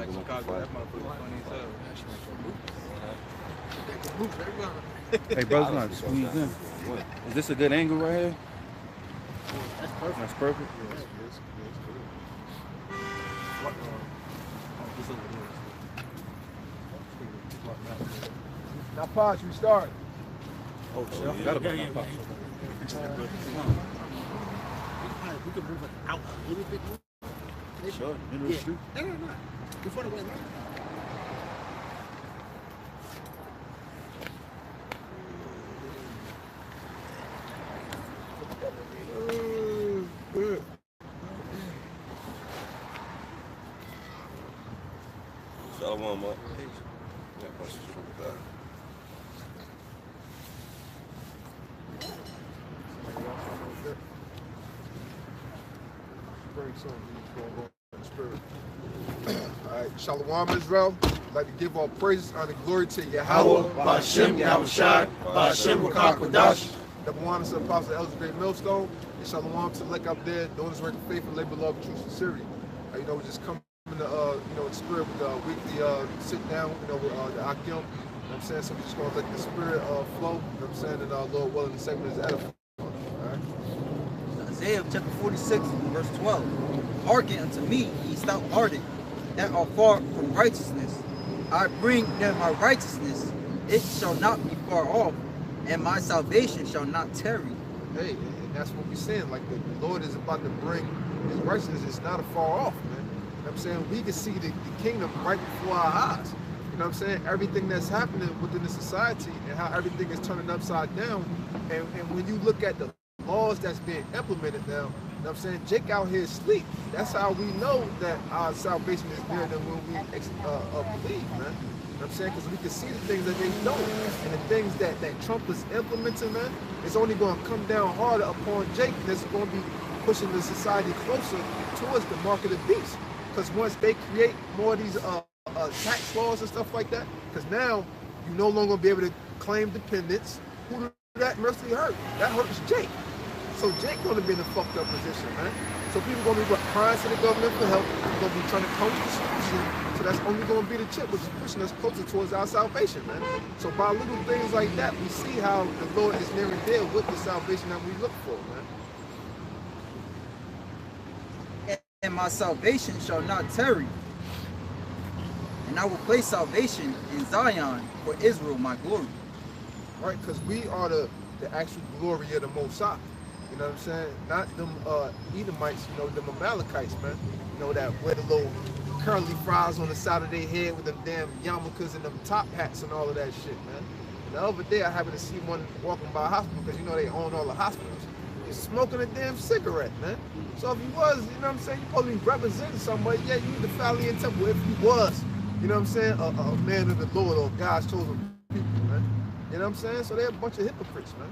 like Chicago. That motherfucker funny as hell. Hey, bro's not squeezed in. Is this a good angle right here? That's perfect. That's perfect. Now, Posh, we start. Oh, shit. I forgot about that. We can move it out a little bit more. Sure, middle of the street. No. Before the way line. Shalom, up. Yeah, questions from that. All right, Shalom, Israel. I'd like to give all praises, honor, and glory to YAHAWAH BAHASHAM YAHAWASHI, BAHASHAM YAHAWASHI. Number one is the Apostle Elder Great Millstone. And Shalom to Lek up there, doing his work of faith and labor, love, truth, sincerity. We just come in the, in spirit with the weekly sit down, with the Akim. You know what I'm saying? So we're just going to let the spirit flow, you know what I'm saying? And Lord willing, the segment is edifying. All right? Isaiah chapter 46, verse 12. Hearken unto me, ye stout-hearted, that are far from righteousness. I bring them my righteousness, it shall not be far off, and my salvation shall not tarry. Hey, and that's what we're saying. Like the Lord is about to bring his righteousness. It's not far off, man. You know what I'm saying? We can see the kingdom right before our eyes. You know what I'm saying? Everything that's happening within the society and how everything is turning upside down. And when you look at the laws that's being implemented now, you know what I'm saying? Jake out here asleep. That's how we know that our salvation is nearer than when we believe, man. You know what I'm saying? Because we can see the things that they don't. And the things that Trump is implementing, man, it's only going to come down harder upon Jake. That's going to be pushing the society closer towards the mark of the beast. Because once they create more of these tax laws and stuff like that, because now you no longer be able to claim dependents. Who did that mercy hurt? That hurts Jake. So Jake going to be in a fucked up position, man. So people going to be crying to the government for help. They're going to be trying to come to the solution. So that's only going to be the chip, which is pushing us closer towards our salvation, man. So by little things like that, we see how the Lord is near and dear with the salvation that we look for, man. And my salvation shall not tarry. And I will place salvation in Zion for Israel, my glory. Right, because we are the actual glory of the Most High. You know what I'm saying? Not them Edomites, them Amalekites, man. That wear the little curly fries on the side of their head with them damn yarmulkes and them top hats and all of that shit, man. And the other day I happened to see one walking by a hospital because they own all the hospitals. He's smoking a damn cigarette, man. So if he was, you know what I'm saying, you're supposed to be representing somebody, yeah, you need to file in temple if he was, you know what I'm saying, a man of the Lord or God's chosen people, man. You know what I'm saying? So they're a bunch of hypocrites, man.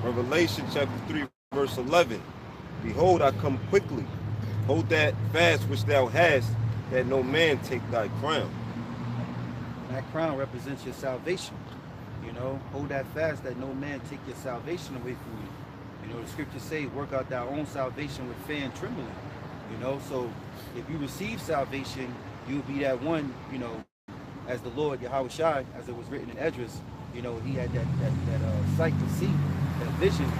Revelation chapter 3, verse 11. Behold, I come quickly. Hold that fast which thou hast, that no man take thy crown. That crown represents your salvation. Hold that fast, that no man take your salvation away from you. The scriptures say, work out thy own salvation with fear and trembling. So if you receive salvation, you'll be that one, as the Lord YAHAWASHI, as it was written in Esdras, he had that sight to see, that vision.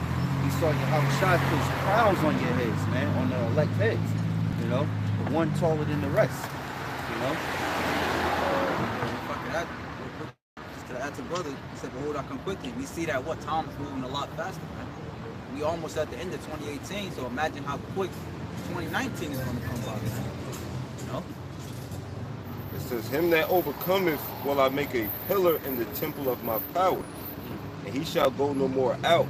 He saw YAHAWASHI push crowns on your heads, man, on the elect heads, the one taller than the rest, Just to add to brother, he said, behold, I come quickly. We see that time is moving a lot faster, man. We almost at the end of 2018, so imagine how quick 2019 is going to come by, man. It says, him that overcometh will I make a pillar in the temple of my power, and he shall go no more out.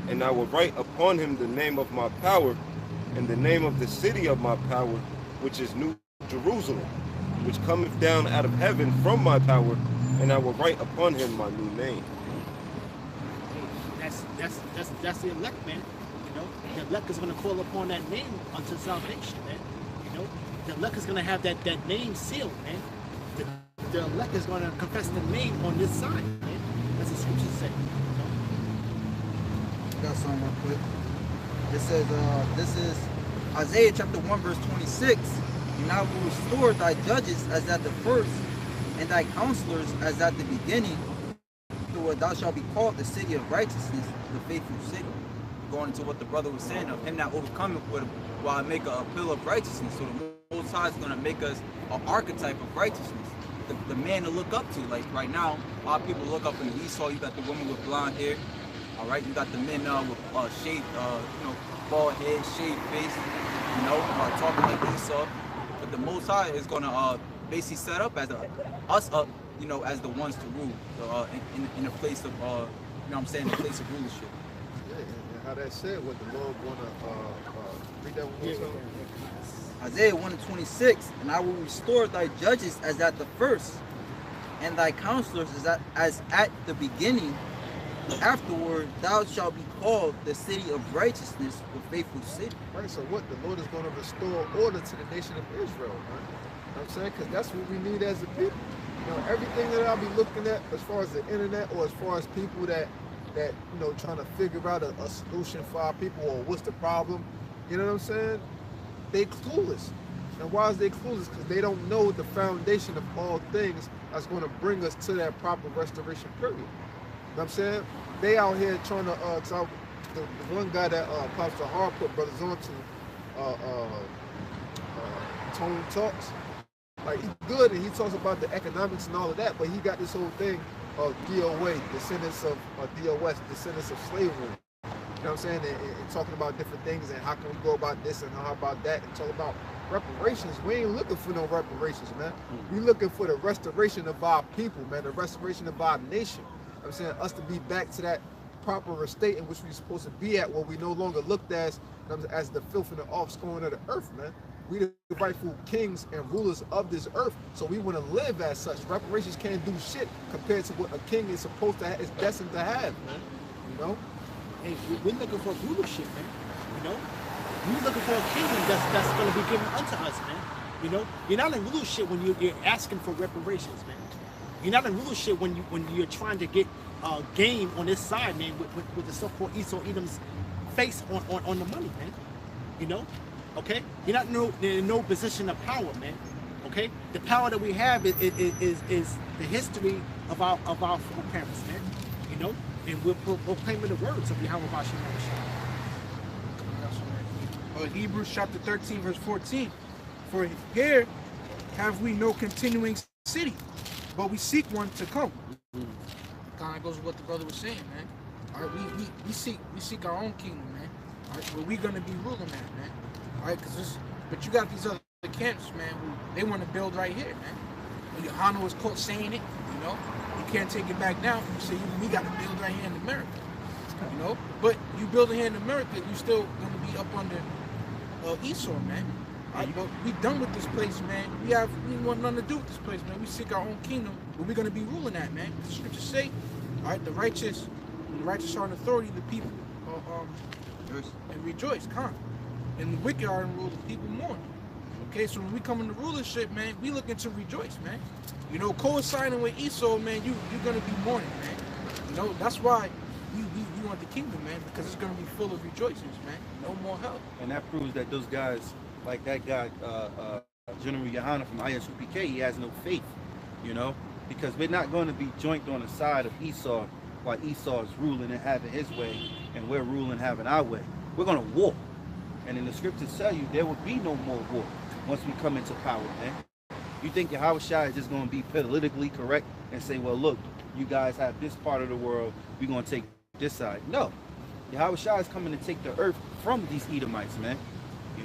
And I will write upon him the name of my power, and the name of the city of my power, which is New Jerusalem, which cometh down out of heaven from my power, and I will write upon him my new name. That's the elect, man. The elect is going to call upon that name unto salvation, man. The elect is going to have that name sealed, man. The elect is going to confess the name on this side, man. That's the scripture say. I got something real quick. It says, this is Isaiah chapter 1 verse 26, and I will restore thy judges as at the first, and thy counselors as at the beginning. Afterward thou shalt be called the city of righteousness, the faithful city. Going into what the brother was saying of him not overcoming with while I make a pillar of righteousness. So the Most High is going to make us an archetype of righteousness. The man to look up to. Like right now, a lot of people look up in Esau. You got the woman with blonde hair. All right, you got the men with shaved, bald head, shaved face. Talking like Esau. But the Most High is going to basically set up as us up, as the ones to rule in a place of, in a place of rulership. Yeah, and how that said, what the Lord want to read that one more time. Isaiah 1:26, and I will restore thy judges as at the first, and thy counselors as at the beginning. Afterward, thou shalt be called the city of righteousness, the faithful city. Right, so what? The Lord is going to restore order to the nation of Israel, man. You know what I'm saying? Because that's what we need as a people. Everything that I'll be looking at as far as the internet or as far as people that trying to figure out a solution for our people or what's the problem, you know what I'm saying? They clueless. And why is they clueless? Because they don't know the foundation of all things that's going to bring us to that proper restoration period. You know what I'm saying? They out here trying to, the one guy that Pastor Hard put brothers on to, Tone Talks, like he's good and he talks about the economics and all of that, but he got this whole thing of DOA, descendants of DOS, descendants of slavery. You know what I'm saying? And talking about different things and how can we go about this and how about that and talk about reparations. We ain't looking for no reparations, man. We looking for the restoration of our people, man, the restoration of our nation. You know what I'm saying? Us to be back to that proper state in which we're supposed to be at, where we no longer looked as the filth and the offscouring of the earth, man. We the rightful kings and rulers of this earth, so we want to live as such. Reparations can't do shit compared to what a king is supposed to is destined to have, man. Hey, we're looking for rulership, man. We're looking for a kingdom that's going to be given unto us, man. You're not in rulership when you're asking for reparations, man. You're not in rulership when you're trying to get gain on this side, man, with the so-called Esau Edom's face on the money, man. Okay? You're not in no position of power, man. Okay? The power that we have is the history of our foreparents, man. And we're proclaiming the words of YAHAWAH BAHASHAM YAHAWASHI. Hebrews chapter 13 verse 14. For here have we no continuing city, but we seek one to come. Kind of goes with what the brother was saying, man. All right, we seek our own kingdom, man. All right, where we gonna be ruling at, man. All right, but you got these other camps, man, who they want to build right here, man. When Yohanan was caught saying it, you can't take it back down. You say we got to build right here in America, But you building here in America, you still gonna be up under Esau, man. All right, but we done with this place, man. We want nothing to do with this place, man. We seek our own kingdom, where we're gonna be ruling at, man. The scriptures say, all right, the righteous are in authority, the people and rejoice, calm. And the wicked are in rule, the people mourn. Okay, so when we come into rulership, man, we looking to rejoice, man. Coinciding with Esau, man, you're gonna be mourning, man. That's why we want the kingdom, man, because it's gonna be full of rejoicings, man. No more hell. And that proves that those guys, like that guy, General Yohanan from ISUPK, he has no faith, because we're not going to be joined on the side of Esau while Esau is ruling and having his way, and we're ruling having our way. We're going to war. And in the scriptures tell you there will be no more war once we come into power, man. You think YAHAWASHI is just going to be politically correct and say, well, look, you guys have this part of the world, we're going to take this side. No. YAHAWASHI is coming to take the earth from these Edomites, man.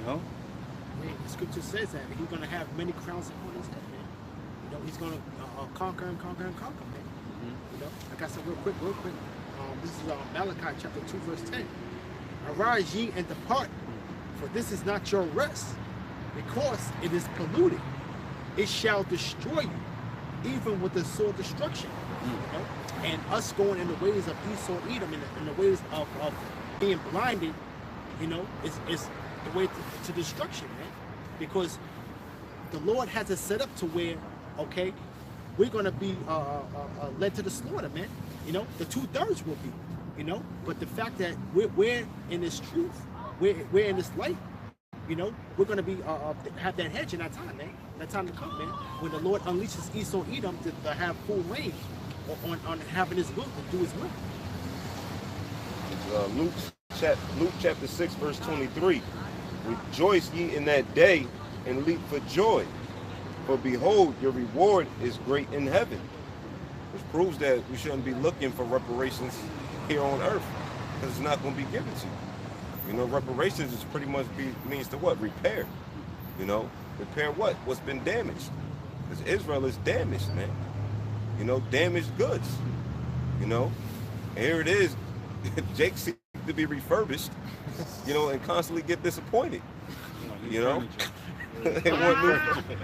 The scripture says that he's going to have many crowns upon his head, man. He's going to conquer and conquer and conquer, man. Like I said, real quick. This is Malachi chapter 2, verse 10. Arise ye and depart, for this is not your rest, because it is polluted. It shall destroy you, even with the sword destruction. And us going in the ways of Esau Edom, in the ways of being blinded, is the way to destruction, man. Because the Lord has it set up to where, okay, we're going to be led to the slaughter, man. The 2/3 will be, but the fact that we're in this truth, we're in this light, you know, we're going to be have that hedge in that time, man. That time to come, man. When the Lord unleashes Esau Edom to have full reign on having His will, to do His will. Luke chapter 6, verse 23. Rejoice ye in that day and leap for joy, for behold, your reward is great in heaven. Which proves that we shouldn't be looking for reparations here on earth, because it's not going to be given to you. You know, reparations is pretty much means to what? Repair. You know, repair what? What's been damaged. Because Israel is damaged, man. You know, damaged goods. You know, and here it is. Jake seems to be refurbished, you know, and constantly get disappointed. You know, they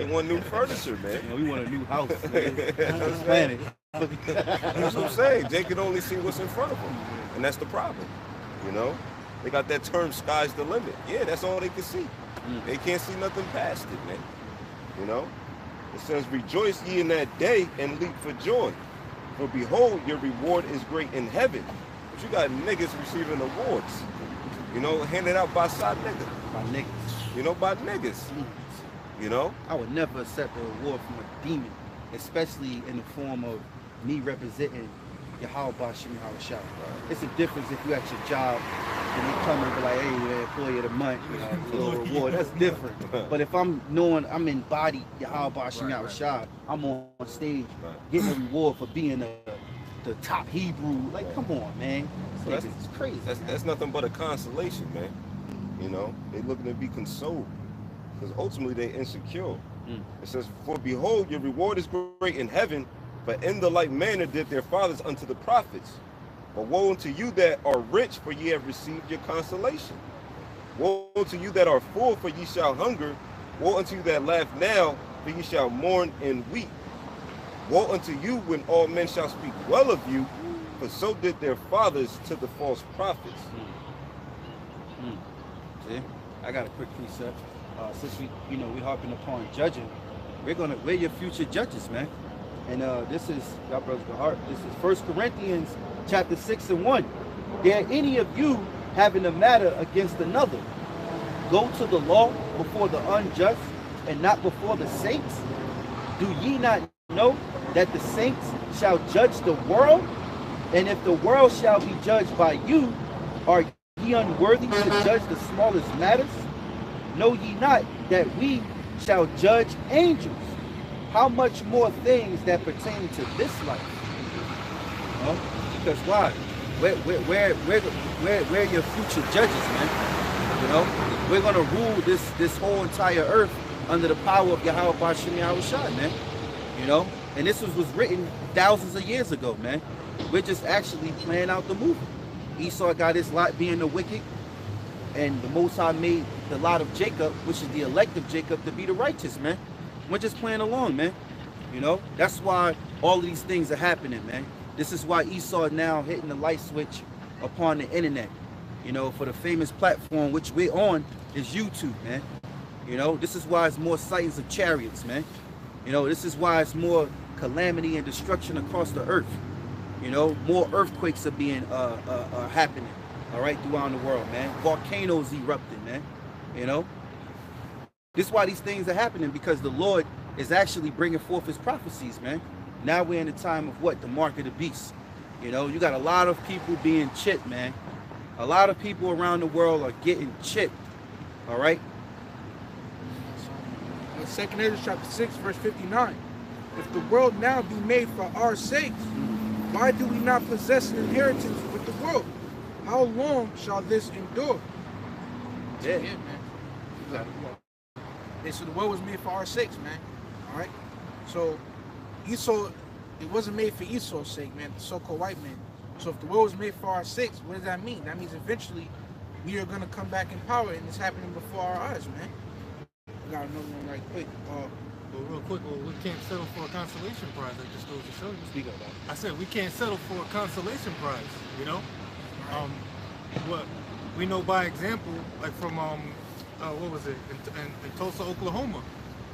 want new furniture, man. You know, we want a new house. That's Planet. That's what I'm saying. Jake can only see what's in front of him, and that's the problem. You know, they got that term "sky's the limit." Yeah, that's all they can see. They can't see nothing past it, man. You know, it says, "Rejoice ye in that day and leap for joy, for behold, your reward is great in heaven." But you got niggas receiving awards, you know, handed out by side niggas. By niggas. You know, by niggas. You know? I would never accept an award from a demon, especially in the form of me representing YAHAWAH BAHASHAM YAHAWASHI. It's a difference if you at your job and they come and be like, hey, we're employee of the month, you know, a little reward. That's different. But if I'm knowing I'm embodied YAHAWAH BAHASHAM YAHAWASHI, I'm on stage getting a reward for being the top Hebrew. Like, come on, man. So It's crazy. That's nothing but a consolation, man. You know, they looking to be consoled, because ultimately they insecure. It says, for behold, your reward is great in heaven, but in the like manner did their fathers unto the prophets. But woe unto you that are rich, for ye have received your consolation. Woe unto you that are full, for ye shall hunger. Woe unto you that laugh now, for ye shall mourn and weep. Woe unto you when all men shall speak well of you, for so did their fathers to the false prophets. See, I got a quick precept. Since we harping upon judging, we're your future judges, man. And this is, y'all brothers go heart. This is 1 Corinthians chapter 6 and 1. Dare any of you having a matter against another go to the law before the unjust and not before the saints? Do ye not know that the saints shall judge the world? And if the world shall be judged by you, are ye unworthy to judge the smallest matters? Know ye not that we shall judge angels? How much more things that pertain to this life? You know? Because why? We're your future judges, man. You know, we're gonna rule this whole entire earth under the power of YAHAWAH BAHASHAM YAHAWASHI, man. You know, and this was written thousands of years ago, man. We're just actually playing out the movie. Esau got his lot being the wicked, and the Most High made the lot of Jacob, which is the elect of Jacob, to be the righteous, man. We're just playing along, man. You know, that's why all of these things are happening, man. This is why Esau now hitting the light switch upon the internet. You know, for the famous platform which we're on is YouTube, man. You know, this is why it's more sightings of chariots, man. You know, this is why it's more calamity and destruction across the earth. You know, more earthquakes are being happening, all right, throughout the world, man. Volcanoes erupting, man. You know, this is why these things are happening, because the Lord is actually bringing forth his prophecies, man. Now we're in the time of what? The mark of the beast. You know, you got a lot of people being chipped, man. A lot of people around the world are getting chipped, all right? In 2 Ezra chapter 6, verse 59. If the world now be made for our sakes, why do we not possess an inheritance with the world? How long shall this endure? Yeah, man. So the world was made for our sakes, man. All right. So Esau, it wasn't made for Esau's sake, man. The so-called white man. So if the world was made for our sakes, what does that mean? That means eventually we are gonna come back in power, and it's happening before our eyes, man. We got another one right quick. But real quick, we can't settle for a consolation prize. That just goes to show you. Speak up, man. I said we can't settle for a consolation prize. You know, what we know by example, like from what was it in Tulsa, Oklahoma,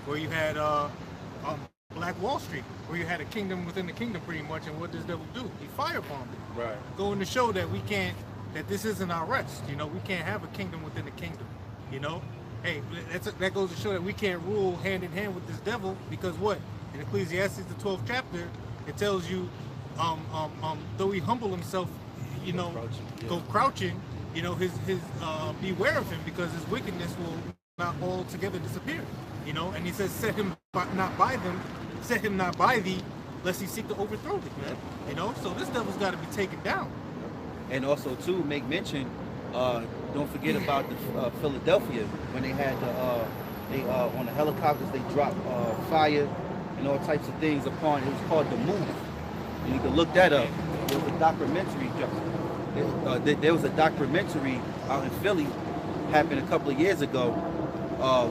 where you had Black Wall Street, where you had a kingdom within the kingdom, pretty much. And what does devil do? He firebombed it. Right. Going to show that we can't, that this isn't our rest. You know, we can't have a kingdom within the kingdom. You know, hey, that goes to show that we can't rule hand in hand with this devil, because what? In Ecclesiastes, the 12th chapter, it tells you, though he humble himself, you know, go crouching, you know, beware of him, because his wickedness will not altogether disappear, you know. And he says, set him not by thee, lest he seek to overthrow thee, man. You know, so this devil's got to be taken down. And also too, make mention, don't forget about the Philadelphia, when they had the on the helicopters, they dropped fire and all types of things upon it. It was called The Move, and you can look that up. There was a documentary. There was a documentary out in Philly, happened a couple of years ago,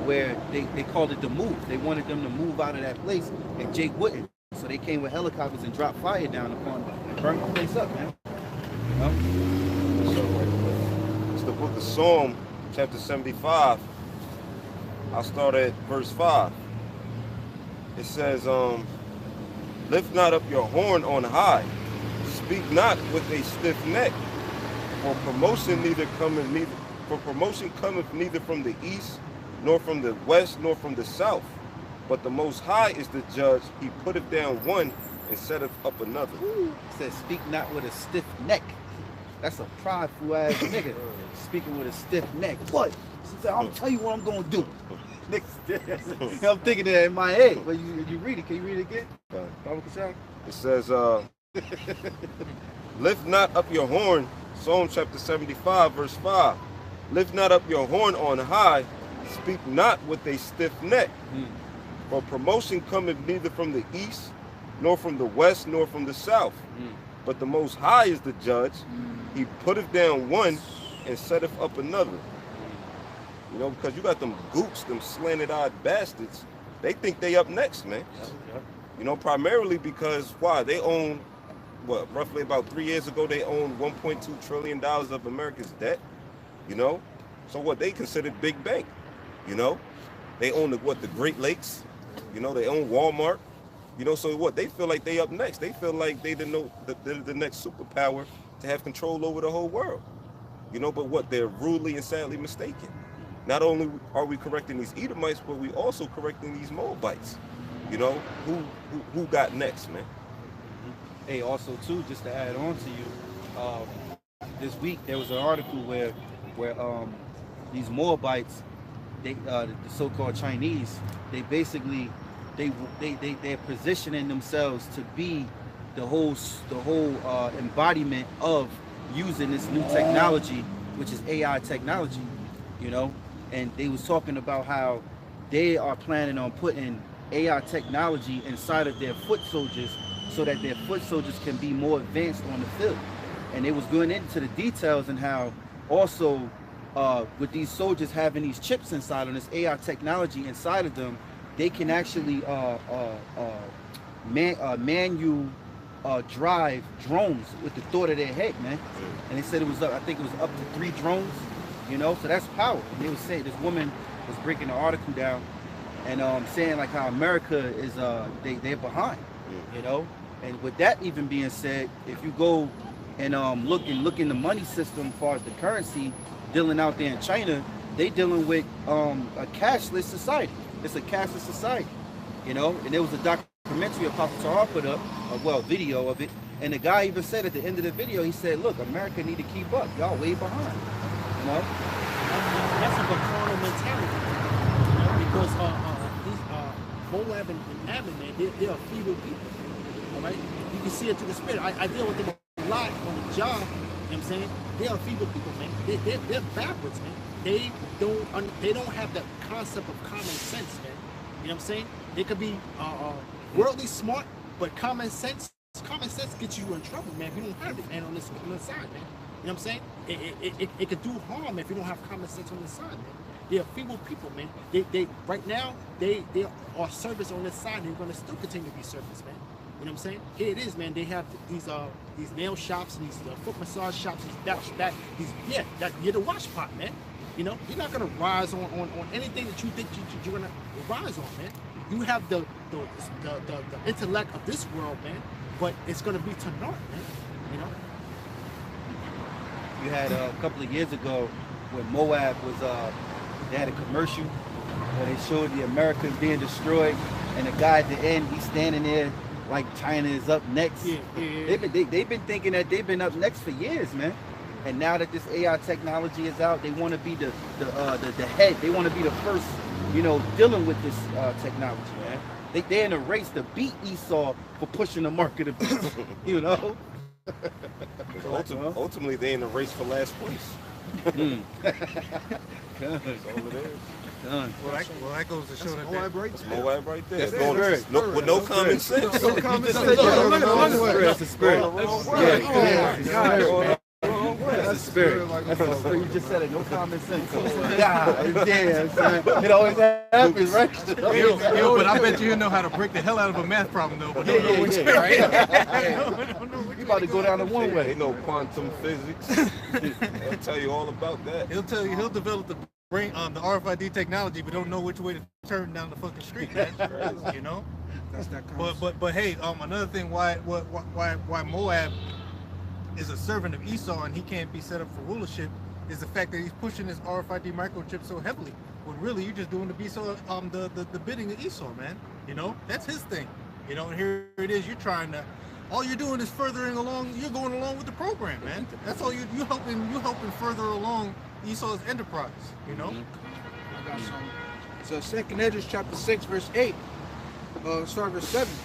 where they called it The Move. They wanted them to move out of that place, and Jake wouldn't. So they came with helicopters and dropped fire down upon them and burned the place up, man. You know? It's the book of Psalm, chapter 75. I'll start at verse 5. It says, lift not up your horn on high, speak not with a stiff neck, for promotion cometh neither from the east, nor from the west, nor from the south. But the Most High is the judge. He putteth down one and setteth up another. It says, speak not with a stiff neck. That's a prideful ass nigga. Speaking with a stiff neck. What? I'll tell you what I'm going to do. I'm thinking that in my head. But you read it. Can you read it again? It says, lift not up your horn. Psalm chapter 75, verse 5. Lift not up your horn on high. Speak not with a stiff neck. For promotion cometh neither from the east, nor from the west, nor from the south. But the Most High is the judge. He putteth down one and setteth up another. You know, because you got them gooks, them slanted-eyed bastards. They think they up next, man. You know, primarily because, why? They own, what, roughly about 3 years ago, they owned $1.2 trillion of America's debt. You know? So what? They considered big bank. You know? They own the Great Lakes. You know, they own Walmart. You know, so what? They feel like they up next. They feel like they're the next superpower to have control over the whole world. You know, but what? They're rudely and sadly mistaken. Not only are we correcting these Edomites, but we also correcting these Moabites. You know, who got next, man? Hey, also too, just to add on to you, this week there was an article where these Moabites, the so-called Chinese, they basically they're positioning themselves to be the whole embodiment of using this new technology, which is AI technology, you know. And they was talking about how they are planning on putting AI technology inside of their foot soldiers so that their foot soldiers can be more advanced on the field. And they was going into the details and how also with these soldiers having these chips inside of this AI technology inside of them, they can actually manual drive drones with the thought of their head, man. And they said it was I think it was up to 3 drones, you know, so that's power. And they was saying, this woman was breaking the article down and saying like how America is they're behind, you know. And with that even being said, if you go and look in the money system as far as the currency dealing out there in China, they dealing with a cashless society. It's a cashless society, you know. And there was a documentary Apostle Tahar put up, video of it, and the guy even said at the end of the video, he said, look, America need to keep up, y'all way behind, you know. That's a carnal mentality, you know, because these Moab and Ammon, man, they're a feeble people, all right? You can see it through the spirit. I deal with them a lot on the job, you know what I'm saying? They are feeble people, man. They're backwards, man. They don't have that concept of common sense, man. You know what I'm saying? They could be worldly smart, but common sense gets you in trouble, man, if you don't have it, man, on the side, man. You know what I'm saying? It could do harm if you don't have common sense on the side, man. They're feeble people, man. They right now they are service on this side, and they're gonna still continue to be service, man. You know what I'm saying? Here it is, man. They have these nail shops, and these foot massage shops, you're the wash pot, man. You know, you're not gonna rise on anything that you think you're gonna rise on, man. You have the intellect of this world, man, but it's gonna be to naught, man. You know. You had a couple of years ago when Moab was They had a commercial where they showed the Americas being destroyed, and the guy at the end, he's standing there like China is up next. Yeah. They've been thinking that they've been up next for years, man. And now that this AI technology is out, they want to be the head. They want to be the first, you know, dealing with this technology, man. They're in a race to beat Esau for pushing the market of beast, you know. Ultimately, they're in a race for last place. That's all it is. Well, that goes to show that. Moab right That's there. Moab right there. That's It's going spirit. with no common sense. No common sense. That's the spirit. That's the spirit. Like, You just said it. No common sense. God damn, son. It always happens, right? But I bet you know how to break the hell out of a math problem, though. But You about to go down the one way. Ain't no quantum physics. I'll tell you all about that. He'll develop the brain the RFID technology, but don't know which way to turn down the fucking street, man. You know. That's that But hey, another thing why Moab is a servant of Esau and he can't be set up for rulership is the fact that he's pushing this RFID microchip so heavily. When really you're just doing the bidding of Esau, man. You know, that's his thing. You know, and here it is, you're trying to, all you're doing is furthering along, you're going along with the program, man. That's all you helping further along Esau's enterprise, you know? I got some. So 2nd Esdras chapter 6 verse 8, start verse 7. It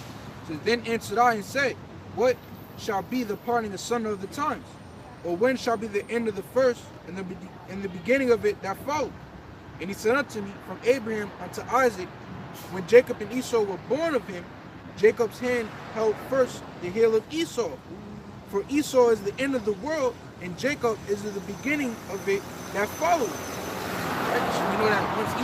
says, then answered I and said, what shall be the parting asunder of the times? Or when shall be the end of the first and the beginning of it that followed? And he said unto me, from Abraham unto Isaac, when Jacob and Esau were born of him, Jacob's hand held first the heel of Esau. For Esau is the end of the world, and Jacob is the beginning of it that followed. Right? So we know that once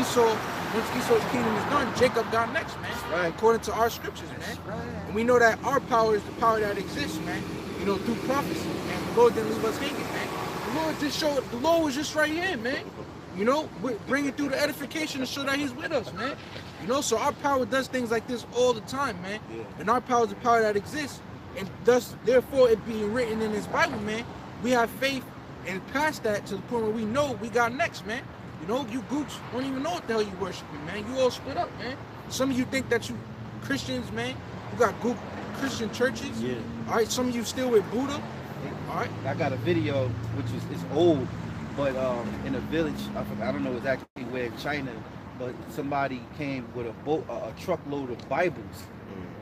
Esau's kingdom is done, Jacob got next, man. Right. According to our scriptures, man. Right. And we know that our power is the power that exists, man. You know, through prophecy, man. The Lord didn't leave us hanging, man. The Lord was just right here, man. You know, bring it through the edification to show that he's with us, man. You know, so our power does things like this all the time, man. Yeah. And our power is the power that exists. And thus, therefore, it being written in this Bible, man, we have faith and past that to the point where we know we got next, man. You know, you gooch don't even know what the hell you worshiping, man. You all split up, man. Some of you think that you Christians, man. You got good Christian churches. Yeah. All right, some of you still with Buddha. All right. I got a video, which is old, but in a village, I don't know exactly where in China, but somebody came with a truckload of Bibles.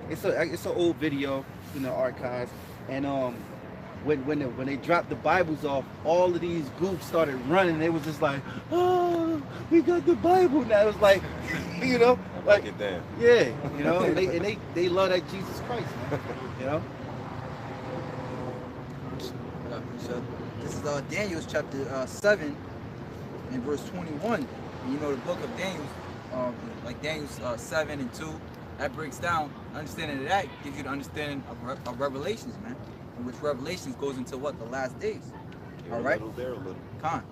It's an old video in the archives, and when they dropped the Bibles off, all of these groups started running. They was just like, oh, we got the Bible now. It was like, you know, like yeah, you know, and they love that Jesus Christ, man, you know. So this is Daniel chapter 7 and verse 21. And you know the book of Daniel, like Daniel 7 and 2, that breaks down. Understanding of that gives you the understanding of Revelations, man. In which Revelations goes into what? The last days. All right? A little. Con.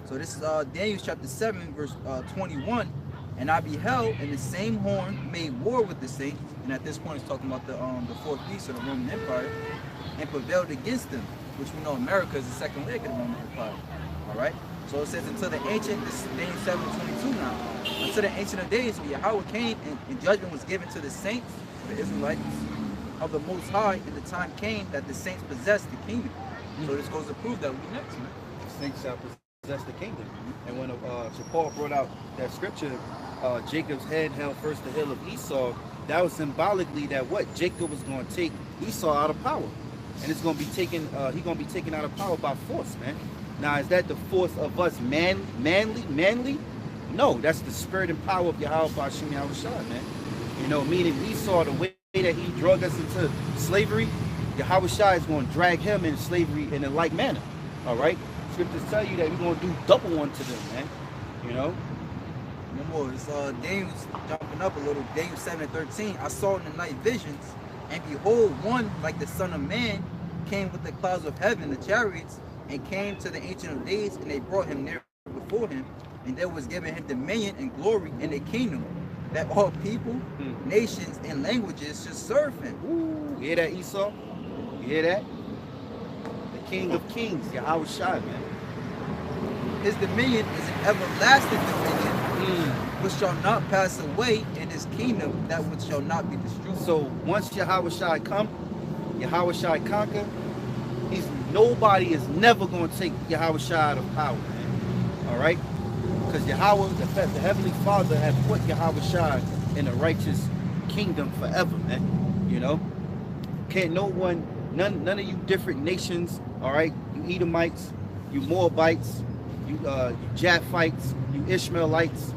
So this is Daniel chapter 7 verse 21. And I beheld, and the same horn made war with the saints. And at this point it's talking about the fourth beast of the Roman Empire, and prevailed against them, which we know America is the second leg of the Roman Empire. All right? So it says, until the ancient, this is Daniel 7:22 now. Until the ancient of days, when Yahawah came and judgment was given to the saints, the Israelites of the Most High, and the time came that the saints possessed the kingdom. So this goes to prove that we next, man. The saints shall possess the kingdom. And when so Paul brought out that scripture, Jacob's head held first the heel of Esau, that was symbolically that what? Jacob was going to take Esau out of power. And it's going to be taken, he's going to be taken out of power by force, man. Now, is that the force of us manly? No, that's the spirit and power of YAHAWAH BAHASHAM YAHAWASHI, man. You know, meaning Esau, the way that he drug us into slavery, YAHAWASHI is going to drag him into slavery in a like manner. All right? Scriptures tell you that we're going to do double unto them, man. You know? No more. It's Daniel's jumping up a little. Daniel 7:13. I saw in the night visions, and behold, one like the Son of Man came with the clouds of heaven, the chariots, and came to the Ancient of Days, and they brought him near before him, and there was given him dominion and glory and a kingdom, that all people, nations, and languages should serve him. Ooh, you hear that, Esau? You hear that? The King of Kings, YAHAWASHI, man. His dominion is an everlasting dominion, which shall not pass away, in his kingdom that which shall not be destroyed. So once Yahawashi come, Yahawashi conquer, nobody is never going to take Yahawashi out of power, man. All right? Because Yahweh, the Heavenly Father, has put Yahawashi in a righteous kingdom forever, man. You know? Can't no one, none of you different nations, all right? You Edomites, you Moabites, you Japhites, you Ishmaelites,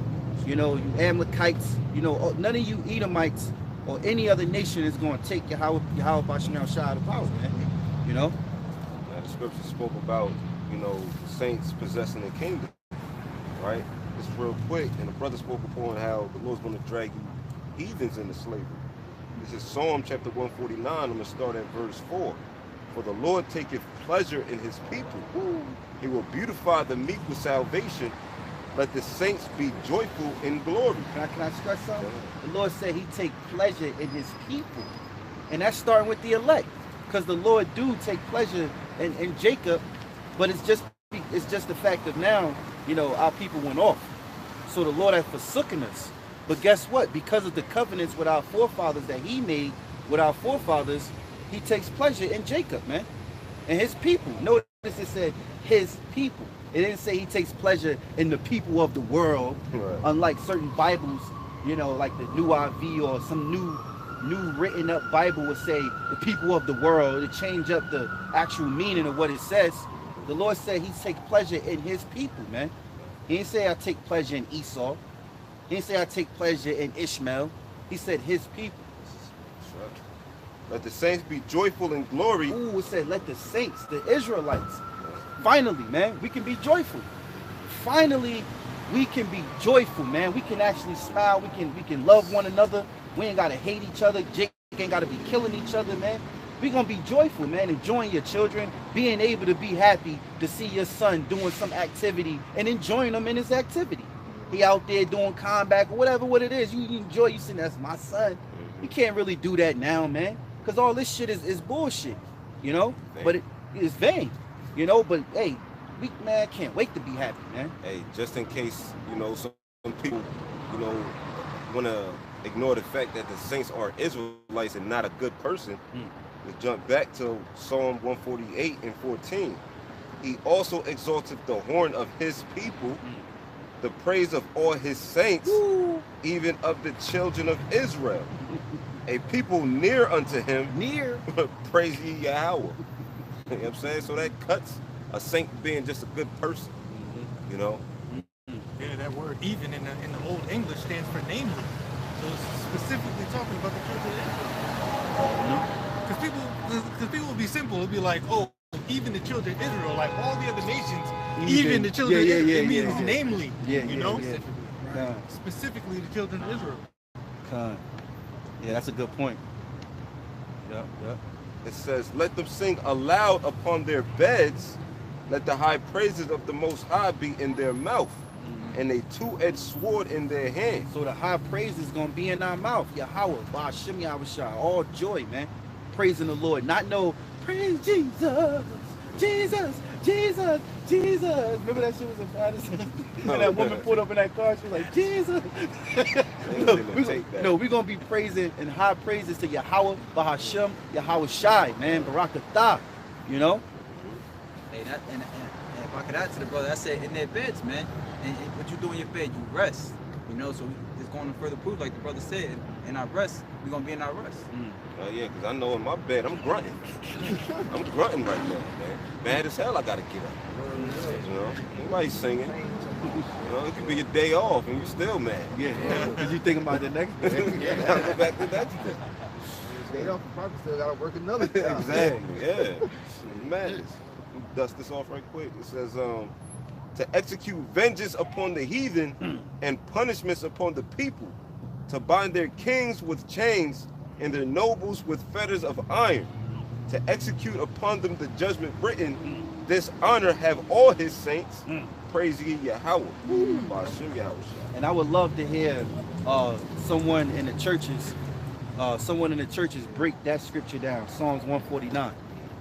you know, you Amalekites, you know, none of you Edomites or any other nation is going to take Yahawah Bahasham Yahawashi out of power, man. You know? Now, the scripture spoke about, you know, saints possessing the kingdom, right? Just real quick, and the brother spoke upon how the Lord's going to drag you heathens into slavery. This is Psalm chapter 149. I'm going to start at verse 4. For the Lord taketh pleasure in his people. He will beautify the meek with salvation. Let the saints be joyful in glory. Can I stress something? The Lord said he take pleasure in his people. And that's starting with the elect. Because the Lord do take pleasure in Jacob, but it's just the fact of now, you know, our people went off. So the Lord has forsaken us. But guess what? Because of the covenants with our forefathers that he made with our forefathers, he takes pleasure in Jacob, man. And his people. Notice it said his people. It didn't say he takes pleasure in the people of the world. Right. Unlike certain Bibles, you know, like the New IV or some new written up Bible would say the people of the world. To change up the actual meaning of what it says. The Lord said he takes pleasure in his people, man. He didn't say I take pleasure in Esau. He didn't say I take pleasure in Ishmael. He said his people. Let the saints be joyful in glory. Ooh, it said let the saints, the Israelites. Finally, man, we can be joyful. Finally, we can be joyful, man. We can actually smile. We can love one another. We ain't gotta hate each other. Jake ain't gotta be killing each other, man. We're gonna be joyful, man. Enjoying your children, being able to be happy to see your son doing some activity and enjoying him in his activity. He out there doing combat or whatever what it is. You enjoy, you say, that's my son. You can't really do that now, man. Because all this shit is bullshit, you know? Vain. But it's vain, you know? But, hey, we, man, can't wait to be happy, man. Hey, just in case, you know, some people, you know, want to ignore the fact that the saints are Israelites and not a good person, let's jump back to Psalm 148 and 14. He also exalted the horn of his people, the praise of all his saints, even of the children of Israel. A people near unto him, praise ye Yahweh. You know what I'm saying? So that cuts a saint being just a good person, you know? Yeah, that word even in the Old English stands for namely. So it's specifically talking about the children of Israel. Because people will be simple. It'll be like, oh, even the children of Israel, like all the other nations, even the children of Israel, it means namely, you know? Specifically the children of Israel. Yeah, that's a good point. Yep. It says, let them sing aloud upon their beds. Let the high praises of the Most High be in their mouth, and a two-edged sword in their hand. So the high praise is going to be in our mouth. YAHAWAH BAHASHAM YAHAWASHI. All joy, man. Praising the Lord. Not no, praise Jesus, Jesus, Jesus, Jesus. Remember that shit was in Patterson? When that woman pulled up in that car, she was like, Jesus. We're going to be praising and high praises to YAHAWAH BAHASHAM YAHAWASHI, man. Barakatah, you know? Hey, and if I could add to the brother, I said in their beds, man. And what you do in your bed, you rest. You know, so it's going to further prove, like the brother said, in our rest, we're going to be in our rest. Yeah, because I know in my bed, I'm grunting. I'm grunting right now, man. Mad as hell, I got to get up. You know, nobody's singing. You know, it could be your day off and you're still mad. Yeah, because you thinking about the next day. Yeah, go back to the next day. Day off, probably still got to work another day. Exactly, yeah. Madness. Dust this off right quick. It says, to execute vengeance upon the heathen and punishments upon the people, to bind their kings with chains and their nobles with fetters of iron, to execute upon them the judgment written. This honor have all his saints. Praise ye Yahweh. Bahasham Yahawashi. And I would love to hear someone in the churches break that scripture down, Psalms 149.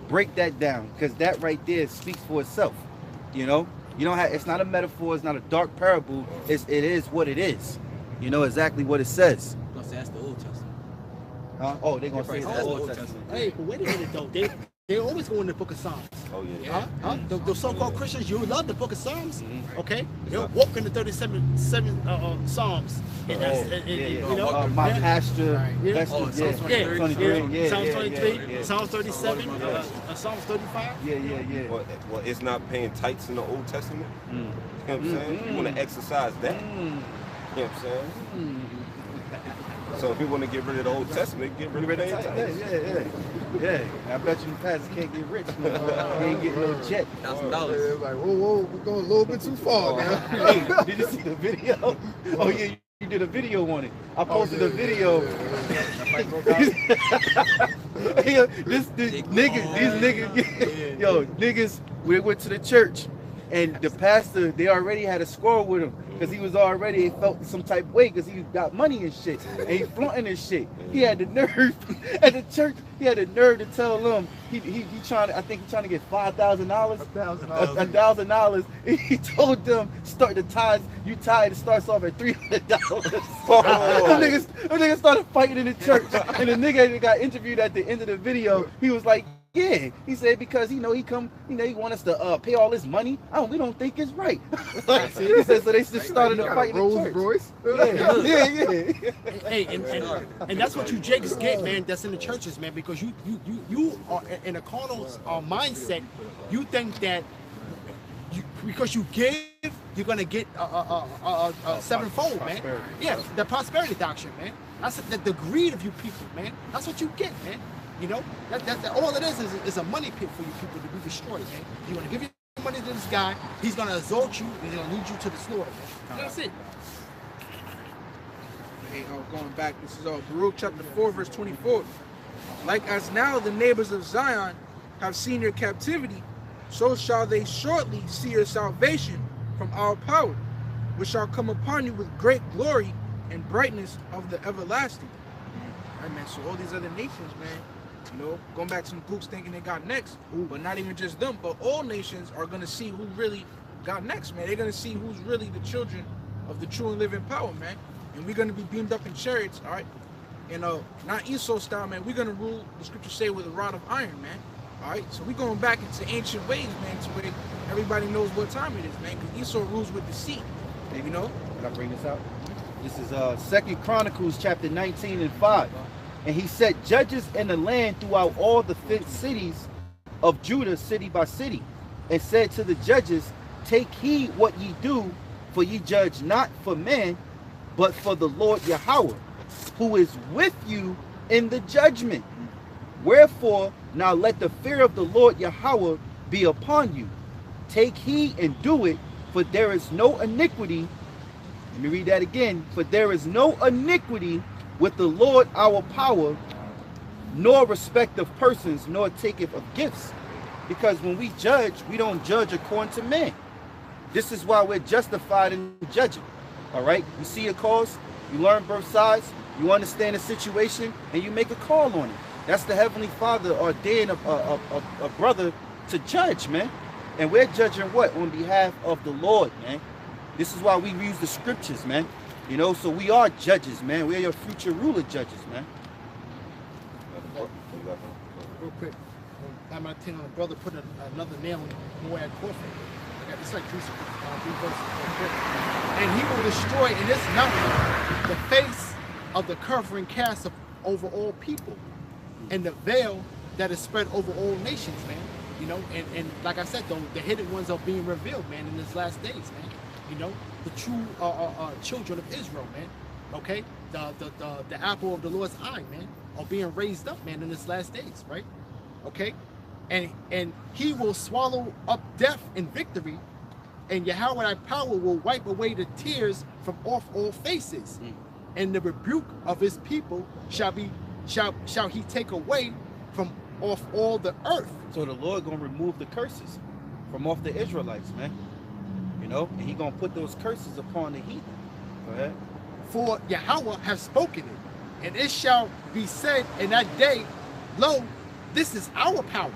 Break that down, because that right there speaks for itself, you know? You don't have. It's not a metaphor. It's not a dark parable. It is what it is. You know exactly what it says. I'm gonna say that's the Old Testament. Huh? Oh, they're gonna say That's the the Old Old Testament. Hey, but wait a minute though. They always go in the book of Psalms. Oh yeah. Huh? The so-called Christians, you love the book of Psalms, okay? They'll not- walk in the 37 Psalms. And that's, you know, my yeah. pasture, Right, yeah. vegetable, Psalms yeah, 23. yeah, Psalms yeah, 23, yeah. Psalms 37, Psalms 35. Yeah. Well, it's not paying tithes in the Old Testament. You know what I'm saying? You want to exercise that. You know what I'm saying? So if you want to get rid of the Old Testament, get rid of paying tithes. Yeah. I bet you the pastor can't get rich. He ain't getting no jet. $1,000. Like, whoa, we're going a little bit too far, man. Hey, did you see the video? Oh yeah, you did a video on it. I posted a video. These niggas, we went to the church, and the pastor, they already had a score with him because he was already felt some type of way because he got money and shit, and he flaunting his shit. He had the nerve at the church. He had the nerve to tell them he trying to. I think he's trying to get $5,000, $1,000. He told them start the tithes. You tithe, it starts off at $300. Them niggas started fighting in the church, and the nigga that got interviewed at the end of the video, he was like, yeah, he said because he want us to pay all this money. We don't think it's right. He said so they just started a fight in the church. Royce. Yeah. Hey, and that's what you jakes get, man. That's in the churches, man, because you are in a carnal mindset. You think that because you give, you're gonna get sevenfold, man. Yeah, the prosperity doctrine, man. That's the greed of you people, man. That's what you get, man. You know, that all it is a money pit for you people to be destroyed, man. You want to give your money to this guy, he's gonna exalt you, and he's gonna lead you to the slaughter, man. That's it. Hey, going back, this is Baruch chapter 4, verse 24. Like as now the neighbors of Zion have seen your captivity, so shall they shortly see your salvation from our power, which shall come upon you with great glory and brightness of the everlasting. All right, man, so all these other nations, man, you know, going back to the groups thinking they got next, but not even just them, but all nations are going to see who really got next, man. They're going to see who's really the children of the true and living power, man. And we're going to be beamed up in chariots, all right? And not Esau style, man. We're going to rule, the scriptures say, with a rod of iron, man. All right? So we're going back into ancient ways, man, to where everybody knows what time it is, man, because Esau rules with deceit, you know? Can I bring this out? This is 2 Chronicles chapter 19 and 5. And he set judges in the land throughout all the cities of Judah, city by city, and said to the judges, take heed what ye do, for ye judge not for men, but for the Lord Yahawah, who is with you in the judgment. Wherefore, now let the fear of the Lord Yahawah be upon you. Take heed and do it, for there is no iniquity. Let me read that again. For there is no iniquity with the Lord our power, nor respect of persons, nor taketh of gifts. Because when we judge, we don't judge according to men. This is why we're justified in judging. All right? You see a cause, you learn both sides, you understand the situation, and you make a call on it. That's the Heavenly Father ordained a brother to judge, man. And we're judging what? On behalf of the Lord, man. This is why we use the scriptures, man. You know, so we are judges, man. We're your future ruler judges, man. Real quick, I'm not telling the brother put another nail in the way I coffin. It's like three verses. And he will destroy in this mountain the face of the covering cast over all people, and the veil that is spread over all nations, man. You know, and like I said, though, the hidden ones are being revealed, man, in this last days, man. You know, the true children of Israel, man. Okay, the apple of the Lord's eye, man, are being raised up, man, in this last days, right? Okay, and he will swallow up death in victory, and Yahawah thy power will wipe away the tears from off all faces, and the rebuke of his people shall he take away from off all the earth. So the Lord gonna remove the curses from off the Israelites, man. You know, and he gonna put those curses upon the heathen. Go ahead. For Yahawah has spoken it, and it shall be said in that day, lo, this is our power.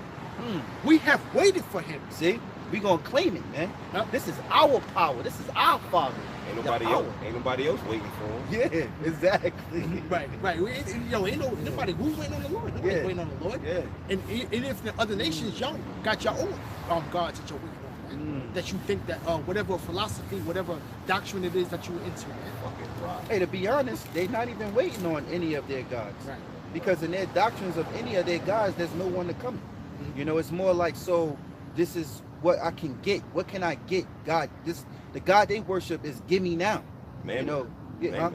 We have waited for him. See, we gonna claim it, man. Yep. This is our power. This is our Father. Ain't nobody else waiting for him. Yeah, exactly. Right. Ain't nobody who's waiting on the Lord. Nobody's waiting on the Lord. Yeah. And if the other nations, y'all got your own gods that you're waiting on, man. That you think that whatever philosophy, whatever doctrine it is that you're into, man. Hey, to be honest, they're not even waiting on any of their gods. Right. Because in their doctrines of any of their gods, there's no one to come. You know, it's more like, so this is what I can get. What can I get? God, the God they worship is give me now. Mammon. You know,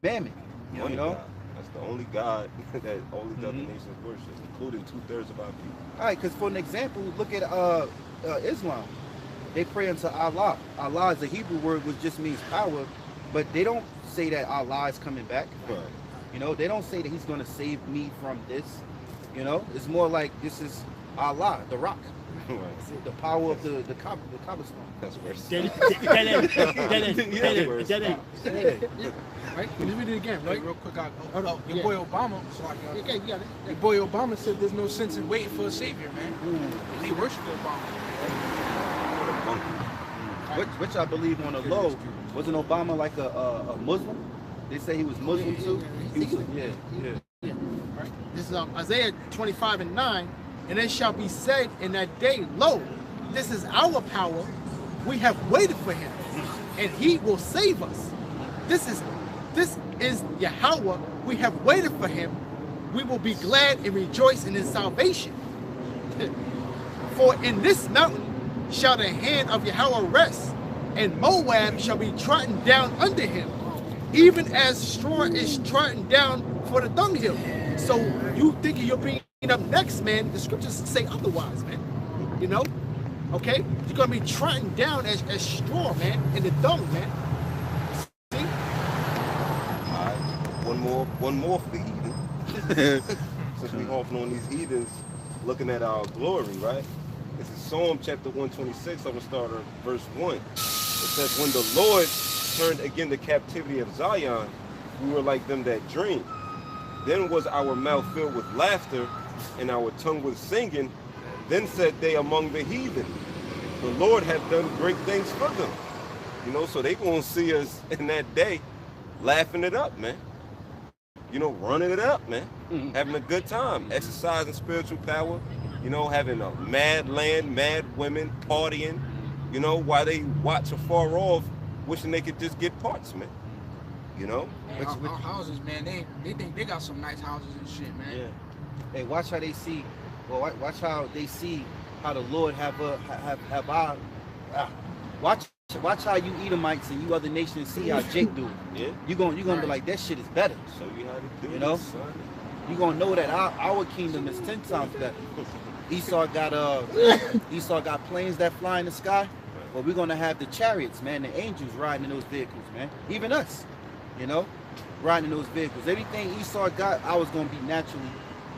Mammon. You know? God. That's the only God that all these other nations worship, including 2/3 of our people. All right, because for an example, look at Islam. They pray unto Allah. Allah is a Hebrew word which just means power, but they don't say that Allah is coming back. Right. You know, they don't say that he's going to save me from this. You know, it's more like this is Allah, the rock. Right. The power of the cobblestone. That's where it's Dead end. Right? Let me read it again, right? Real quick, Hold on. your boy Obama. Okay, you got it. Your boy Obama said there's no sense in waiting for a savior, man. They worship Obama. Which I believe on the low. Wasn't Obama like a Muslim? They say he was Muslim too. Yeah. Right? This is Isaiah 25:9, and it shall be said in that day, lo, this is our power. We have waited for him, and he will save us. This is Yahweh. We have waited for him. We will be glad and rejoice in his salvation. For in this mountain shall the hand of Yahweh rest, and Moab shall be trodden down under him, even as straw is trodden down for the dunghill. So you thinking you're being up next, man? The scriptures say otherwise, man. You know, okay? You're gonna be trodden down as straw, man, in the dung, man. See? All right. One more for the heathen. Since we hopping on these heathens, looking at our glory, right? This is Psalm chapter 126. I'm gonna start at verse 1. It says, when the Lord turned again the captivity of Zion, we were like them that dream. Then was our mouth filled with laughter, and our tongue with singing. Then said they among the heathen, the Lord hath done great things for them. You know, so they gonna see us in that day laughing it up, man. You know, running it up, man. Having a good time, exercising spiritual power, you know, having a mad land, mad women, partying, you know, while they watch afar off, wishing they could just get parts, man. You know? Man, our houses, man, they think they got some nice houses and shit, man. Yeah. Hey, watch how they see. Well, watch how they see how the Lord have our. Watch how you Edomites and you other nations see how Jake do it. Yeah. You gonna be like, that shit is better. Show you how to do You know? it, son. You gonna know that our kingdom is 10 times better. Esau got planes that fly in the sky. But we're gonna have the chariots, man, the angels riding in those vehicles, man. Even us, you know, riding in those vehicles. Everything Esau got, I was gonna be naturally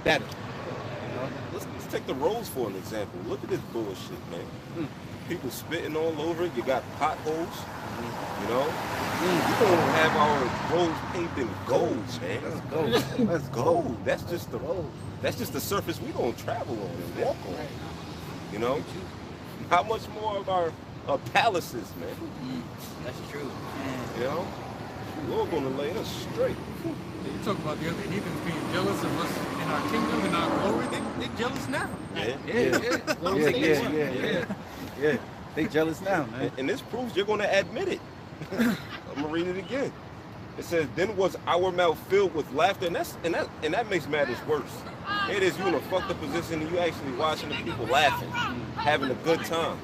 better. You know? Let's take the roads for an example. Look at this bullshit, man. People spitting all over it. You got potholes. You know, you don't have our roads paved in gold, man. Let's go. Let's go. That's just the road. That's just the surface we don't travel on and walk on. You know, how much more of our palaces, man? That's true. You know, we're gonna lay us straight. You talk about the other heathens being jealous of us in our kingdom and our glory. They're jealous now. Yeah. They jealous now, man. And this proves you're gonna admit it. I'm gonna read it again. It says, then was our mouth filled with laughter, and that makes matters worse. It is you in a fucked up position and you actually watching the people laughing, having a good time,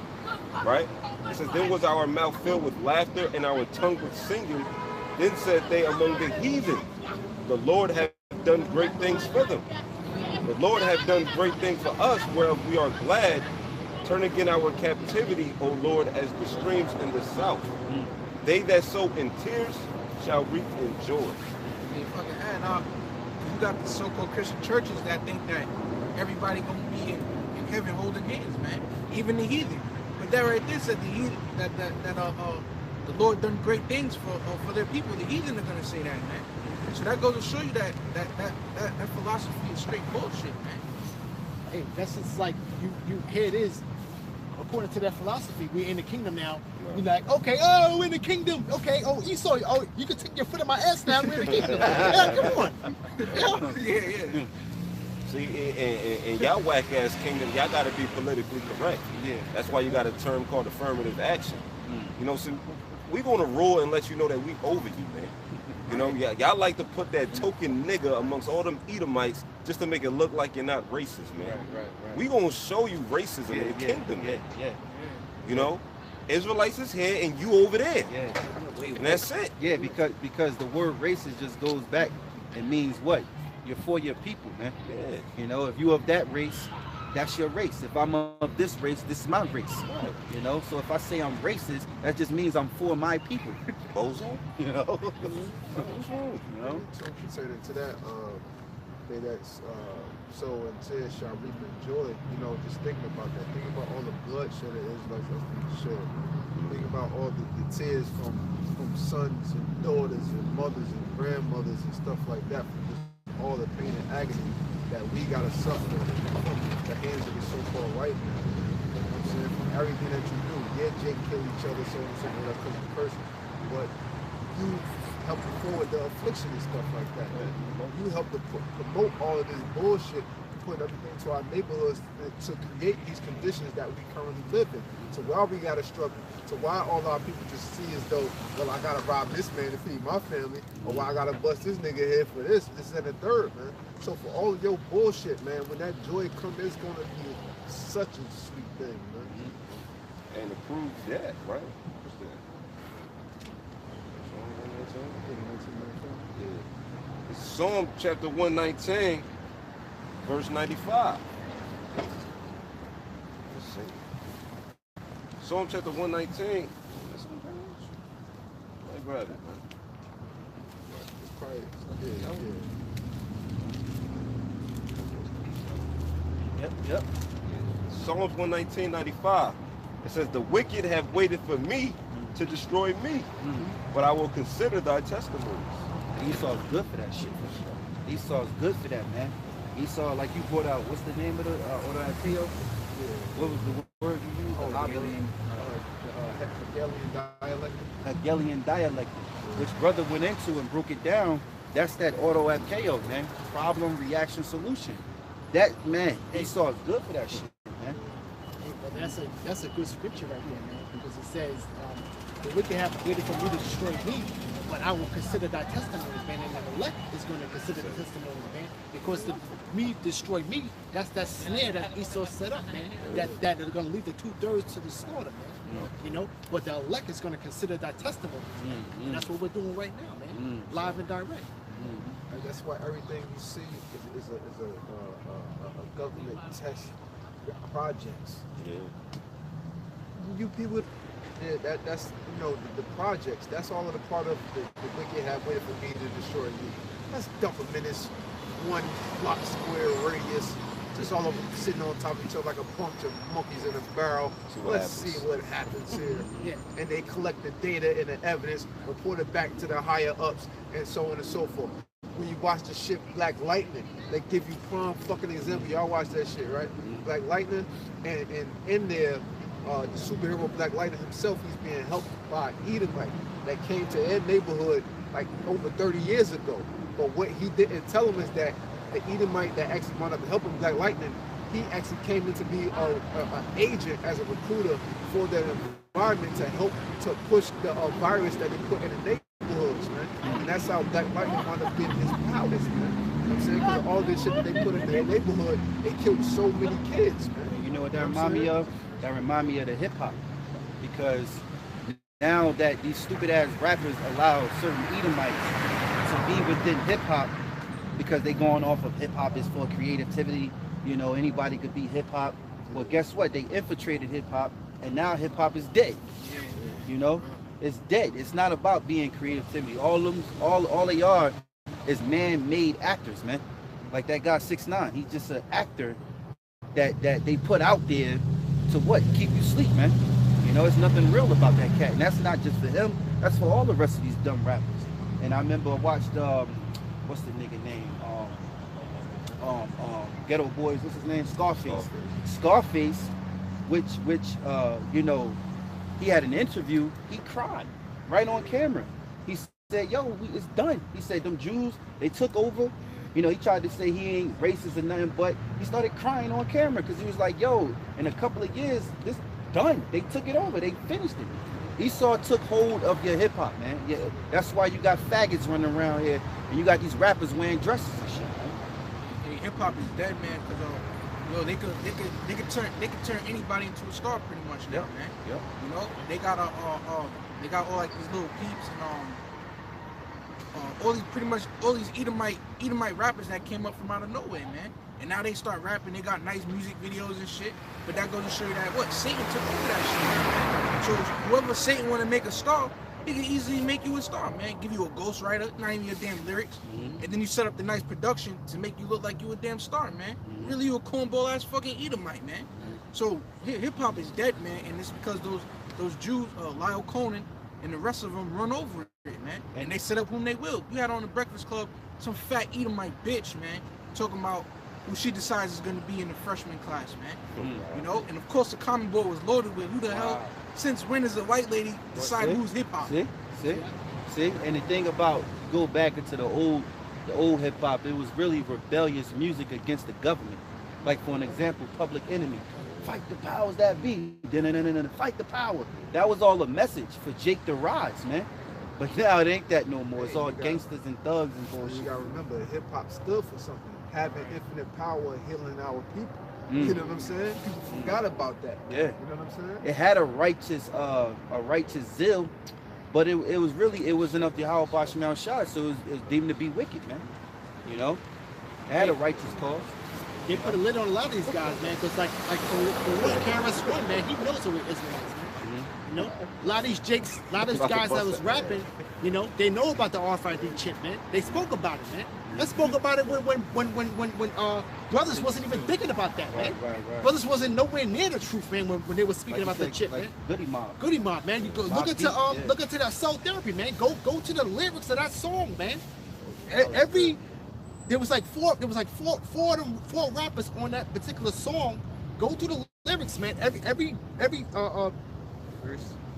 right? It says, then was our mouth filled with laughter and our tongue with singing. Then said they among the heathen, the Lord hath done great things for them. The Lord hath done great things for us, whereof we are glad. Turn again our captivity, O Lord, as the streams in the south. They that sow in tears shall reap in joy. Hey, fucking and you got the so-called Christian churches that think that everybody gonna be in heaven holding hands, man. Even the heathen. But that right there said the heathen that the Lord done great things for their people. The heathen are gonna say that, man. So that goes to show you that philosophy is straight bullshit, man. Hey, that's just like you here it is. according to that philosophy, we're in the kingdom now. You're like, okay, oh, we're in the kingdom. Okay, oh, Esau, oh, you can take your foot in my ass now. We're in the kingdom. Yeah, come on. Yeah. See, in y'all whack ass kingdom, y'all gotta be politically correct. Yeah. That's why you got a term called affirmative action. You know, so we gonna rule and let you know that we over you, man. You know, y'all like to put that token nigga amongst all them Edomites just to make it look like you're not racist, man. Right. We gonna show you racism in the kingdom, man. You know, Israelites is here and you over there. And that's it. Yeah, because the word racist just goes back. It means what? You're for your people, man. Yeah. You know, if you of that race, that's your race. If I'm of this race, this is my race. Right. You know, so if I say I'm racist, that just means I'm for my people. Bozo. You know. What's wrong? You know. So concerning to that, they that's so and tears shall reap and joy. You know, just thinking about that. Think about all the bloodshed that Israelites have been shed. Think about all the tears from sons and daughters and mothers and grandmothers and stuff like that. From just all the pain and agony that we gotta suffer from the hands of the so-called white man. You know what I'm saying? From everything that you do. Yeah, Jake kill each other, so and so, that because of cursing. But you help to forward the affliction and stuff like that. You help to promote all of this bullshit, put everything to our neighborhoods to create these conditions that we currently live in. So why we gotta struggle? So why all our people just see as though, well, I gotta rob this man to feed my family, or why I gotta bust this nigga head for this and the third, man. So for all of your bullshit, man, when that joy comes, it's gonna be such a sweet thing, man. And it proves that, right? What's that? It's Psalm chapter 119, verse 95. Let's see. Psalm chapter 119. Let me grab it, man. It's probably, Yep. Psalms 119:95. It says, "The wicked have waited for me to destroy me, but I will consider thy testimonies." Esau's good for that shit. Esau's good for that, man. Esau, like you brought out, what's the name of the Odoateo? What was the word you used? Hegelian dialect. Hegelian dialect, which brother went into and broke it down. That's that autoapkeo, man. Problem, reaction, solution. That, man, Esau's good for that shit, man. But that's a good scripture right here, man, because it says, the wicked have waited for me to destroy me, but I will consider thy testimonies, man, and the elect is going to consider the testimonies, man, because me destroy me, that's that snare that Esau set up, man, that is going to lead the 2/3 to the slaughter, man, you know, but the elect is going to consider that testimony, and that's what we're doing right now, man, live and direct. And that's why everything you see is a government test projects. You people, that's you know the projects. That's all of the part of the wicked have waited for me to destroy you. Let's dump them in this 1 block square radius, just all of them sitting on top of each other like a bunch of monkeys in a barrel. Let's see what happens here. And they collect the data and the evidence, report it back to the higher ups, and so on and so forth. When you watch the shit Black Lightning, they give you prime fucking example. Y'all watch that shit, right? Black Lightning, and in there, the superhero Black Lightning himself, he's being helped by Edomite that came to their neighborhood like over 30 years ago. But what he didn't tell him is that the Edomite that actually wound up helping Black Lightning, he actually came in to be an agent as a recruiter for that environment to help to push the virus that they put in the neighborhoods, man. And that's how Black Lightning wound up getting his powers, man. You know what I'm saying? Because all this shit that they put in their neighborhood, they killed so many kids, man. You know what that remind me of? That remind me of the hip hop, because now that these stupid ass rappers allow certain Edomites to be within hip hop, because they going off of hip hop is for creativity. You know, anybody could be hip hop. Well, guess what? They infiltrated hip hop, and now hip hop is dead. You know, it's dead. It's not about being creativity. All they are is man-made actors, man. Like that guy 6ix9ine. He's just an actor that they put out there to what? Keep you asleep, man. You know, it's nothing real about that cat. And that's not just for him. That's for all the rest of these dumb rappers. And I remember I watched what's the nigga name? Ghetto Boys. What's his name? Scarface. Scarface you know, he had an interview. He cried right on camera. He said, "Yo, it's done." He said, "Them Jews, they took over." You know, he tried to say he ain't racist or nothing, but he started crying on camera because he was like, "Yo, in a couple of years, this done. They took it over. They finished it." Esau took hold of your hip hop, man. Yeah, that's why you got faggots running around here, and you got these rappers wearing dresses and shit. Hey, hip hop is dead, man. Cause yo, they could turn anybody into a star pretty much now, man. Yep. You know, they got all like these little peeps and all these Edomite rappers that came up from out of nowhere, man. And now they start rapping. They got nice music videos and shit. But that goes to show you that what Satan took over that shit, man. So whoever Satan want to make a star, he can easily make you a star, man. Give you a ghostwriter, not even your damn lyrics, and then you set up the nice production to make you look like you a damn star, man. Really, you a cornball ass fucking Edomite, man. So hip hop is dead, man, and it's because those Jews, Lyle Conan and the rest of them run over it, man. And they set up whom they will. You had on the Breakfast Club some fat Edomite bitch, man, talking about who she decides is going to be in the freshman class, man. You know, and of course the comment board was loaded with who the hell, since when does a white lady decide who's hip hop? See, and the thing about, go back into the old hip hop, it was really rebellious music against the government. Like for an example, Public Enemy, fight the powers that be, fight the power. That was all a message for Jake the Rise, man. But now it ain't that no more. It's all gangsters and thugs and bullshit. You gotta remember, hip hop stood for something. Having infinite power, healing our people. You know what I'm saying? People forgot about that. Yeah. You know what I'm saying? It had a righteous zeal, but it wasn't of the YAHAWAH BAHASHAM YAHAWASHI, so it was deemed to be wicked, man. You know? It had a righteous cause. They put a lid on a lot of these guys, man, because like for KRS-One, man, he knows who Israelites, man. You know, a lot of these guys that was rapping, you know, they know about the RFID chip, man. They spoke about it, man. They spoke about it when brothers wasn't even thinking about that, man. Right. Brothers wasn't nowhere near the truth, man, when they were speaking about the chip, man. Goody Mob, man. You go look into that Soul Therapy, man. Go to the lyrics of that song, man. There was like four rappers on that particular song. Go to the lyrics, man.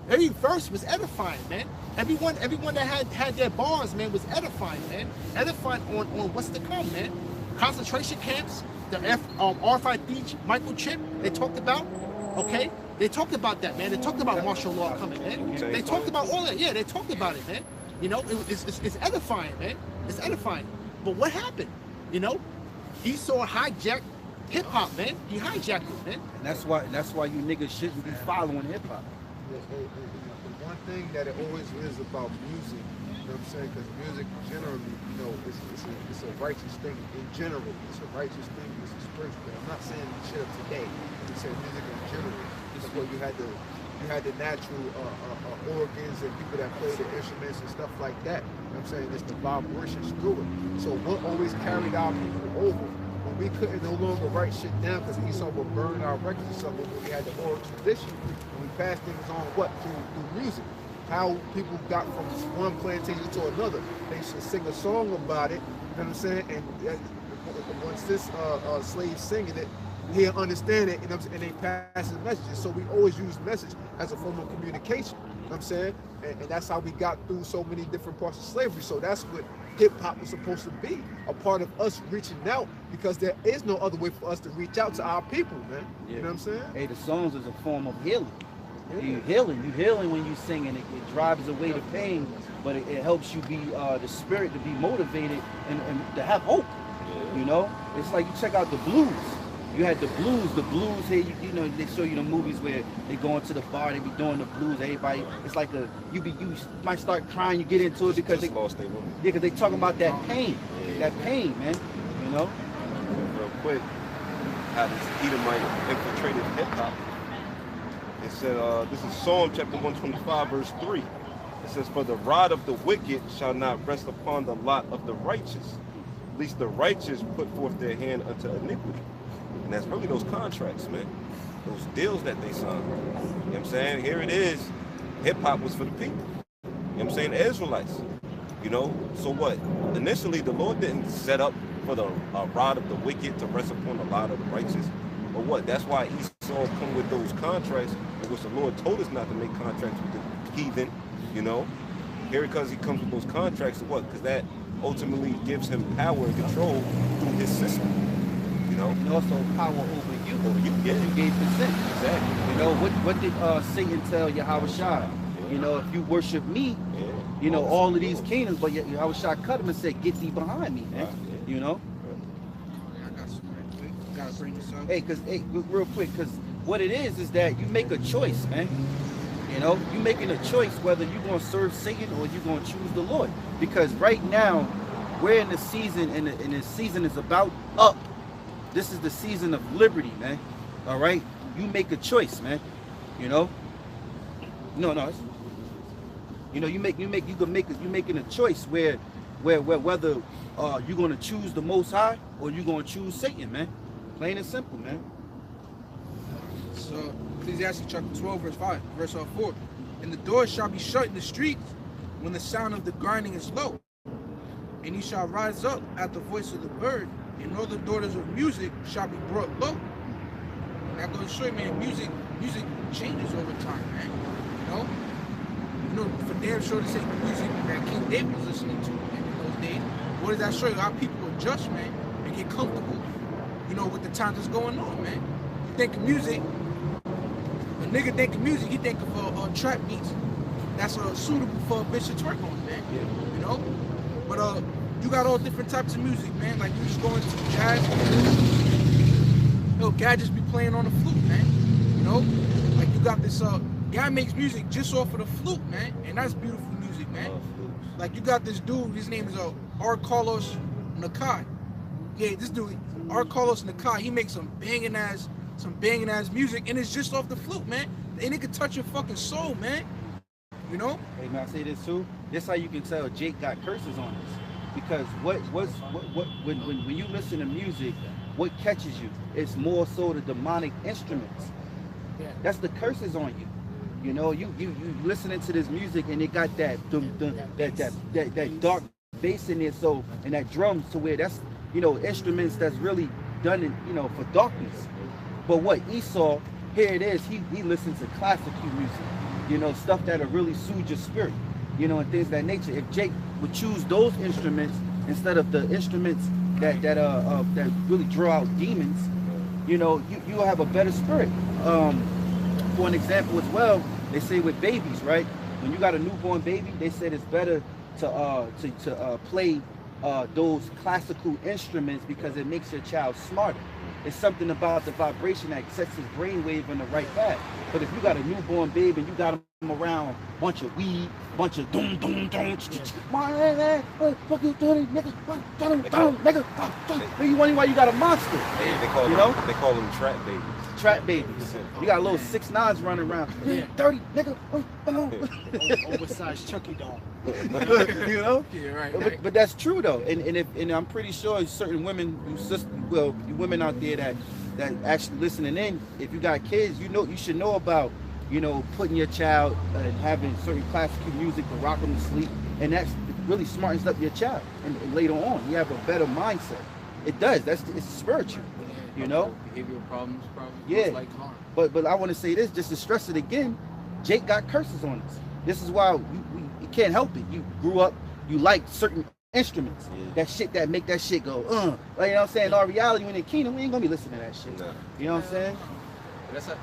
Every verse was edifying, man. Everyone that had their bars, man, was edifying, man. Edifying on what's to come, man. Concentration camps, the RFID microchip they talked about, okay? They talked about that, man. They talked about martial law coming, man. They talked about all that. Yeah, they talked about it, man. You know, it's edifying, man. It's edifying. But what happened? You know, Esau hijacked hip hop, man. He hijacked it, man. And that's why you niggas shouldn't be following hip hop. The one thing that it always is about music, you know what I'm saying? Because music generally, you know, it's a righteous thing in general. It's a righteous thing. It's a spiritual thing. I'm not saying the shit of today. I'm saying music in general. This is where you had the natural organs and people that play the instruments and stuff like that. You know what I'm saying? It's the vibrations through it. So what always carried our people over when we couldn't no longer write shit down because Esau would burn our records or something, when we had the oral tradition, and we passed things on through music. How people got from one plantation to another. They should sing a song about it, you know what I'm saying? And once this slave singing it, he'll understand it, you know what I'm saying? And they pass his messages. So we always use message as a form of communication, you know what I'm saying? And that's how we got through so many different parts of slavery. So that's what hip-hop was supposed to be, a part of us reaching out, because there is no other way for us to reach out to our people, man. You know what I'm saying? Hey, the songs is a form of healing. You healing when you sing, and it drives away the pain, but it helps you be the spirit to be motivated and to have hope. You know, it's like you check out the blues. You had the blues here. You know, they show you the movies where they go into the bar, they be doing the blues. Everybody, it's like you might start crying. You get into it because because they talking about that pain, man. You know. Real quick, how this Edomite infiltrated hip hop. It said, this is Psalm chapter 125, verse 3. It says, "For the rod of the wicked shall not rest upon the lot of the righteous, lest the righteous put forth their hand unto iniquity." And that's really those contracts, man. Those deals that they signed. You know what I'm saying? Here it is. Hip-hop was for the people. You know what I'm saying? The Israelites. You know? So what? Initially, the Lord didn't set up for the rod of the wicked to rest upon the lot of the righteous. But what? That's why Esau Esau come with those contracts, in which the Lord told us not to make contracts with the heathen, you know. Here because he comes with those contracts, what? Because that ultimately gives him power and control through his system, you know. And also power over you. Over you, yeah. You gave consent. Exactly. You know, what did Satan tell Yahawashi? You know, if you worship me, you know, all of these kingdoms, but Yahawashi cut him and said, get thee behind me, man. You know? I got some right quick. Gotta bring this up. Hey, real quick, because what it is that you make a choice, man. You know, you making a choice whether you're going to serve Satan or you're going to choose the Lord. Because right now, we're in the season, and the season is about up. This is the season of liberty, man. All right? You make a choice, man. You know? No, you know, you're making a choice where whether you're going to choose the Most High or you're going to choose Satan, man. Plain and simple, man. So, Ecclesiastes chapter 12, verse 4. And the doors shall be shut in the streets when the sound of the grinding is low. And he shall rise up at the voice of the bird, and all the daughters of music shall be brought low. And that goes to show you, man, music changes over time, man. You know, for damn sure to say the music that King David was listening to in those days, what does that show you? How people adjust, man, and get comfortable, you know, with the times that's going on, man. You think of music, a nigga think of music, he think of trap beats that's suitable for a bitch to twerk on, man. Yeah. You know? But you got all different types of music, man. Like you just go into jazz, you know, guy just be playing on the flute, man. You know? Like you got this guy makes music just off of the flute, man. And that's beautiful music, man. Like you got this dude, his name is R. Carlos Nakai. Yeah, this dude, R. Carlos Nakai, he makes some banging ass music, and it's just off the flute, man. And it can touch your fucking soul, man. You know? Hey, man, I say this too. This how you can tell Jake got curses on us. Because when you listen to music, what catches you? It's more so the demonic instruments. Yeah. That's the curses on you. You know, you listening to this music and it got that dark bass in there, so, and that drums to where that's, you know, instruments that's really done in, you know, for darkness. But what Esau, here it is, he listens to classical music, you know, stuff that'll really soothe your spirit, you know, and things of that nature. If Jake would choose those instruments instead of the instruments that really draw out demons, you know, you'll have a better spirit. For an example as well, they say with babies, right? When you got a newborn baby, they said it's better to play those classical instruments because it makes your child smarter. It's something about the vibration that sets his brainwave on the right path. But if you got a newborn baby and you got him around a bunch of weed, bunch of doom, fuck you, dirty nigga, nigga, you wondering why you got a monster? They call them trap babies. Trap babies. You got little 6'9s running around. Yeah. Dirty nigga. Oversized Chucky doll. You know? Yeah, right. But that's true though. And I'm pretty sure certain women, you women out there that actually listening in, if you got kids, you know, you should know about, you know, putting your child and having certain classical music to rock them to sleep, and that's really smartens up your child. And later on, you have a better mindset. It does. It's spiritual. You know, behavioral problems, probably. Yeah. Like harm. But I want to say this, just to stress it again. Jake got curses on us. This is why you can't help it. You grew up, you like certain instruments, that shit that make that shit go, like, you know what I'm saying? In our reality, when in the kingdom, we ain't gonna be listening to that shit. No. You know what I'm saying? That's it.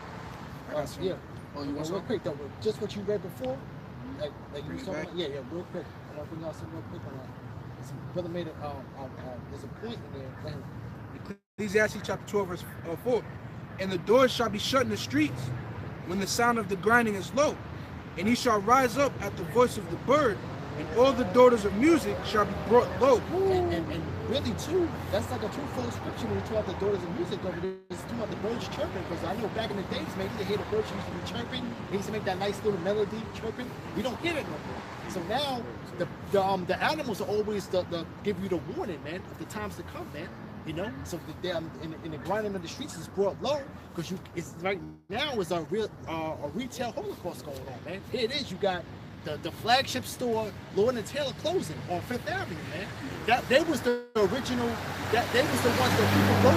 Yeah. Oh, you want Real quick though, just what you read before, like you Bring was it talking back. about, yeah, real quick. I want to bring out something real quick on that. This brother made there's a point in there. Go ahead. Ecclesiastes chapter 12, verse 4. And the doors shall be shut in the streets when the sound of the grinding is low. And he shall rise up at the voice of the bird, and all the daughters of music shall be brought low. And really too, that's like a twofold scripture when you talk about the daughters of music over there. It's talking about the birds chirping, because I know back in the days, man, you hear the birds used to be chirping. They used to make that nice little melody chirping. We don't hear it no more. So now the animals are always the give you the warning, man, of the times to come, man. You know, so in the grinding of the streets is brought low because it's right now is a retail holocaust going on, man. Here it is. You got the flagship store, Lord and Taylor closing on Fifth Avenue, man. They was the original. They was the ones that people go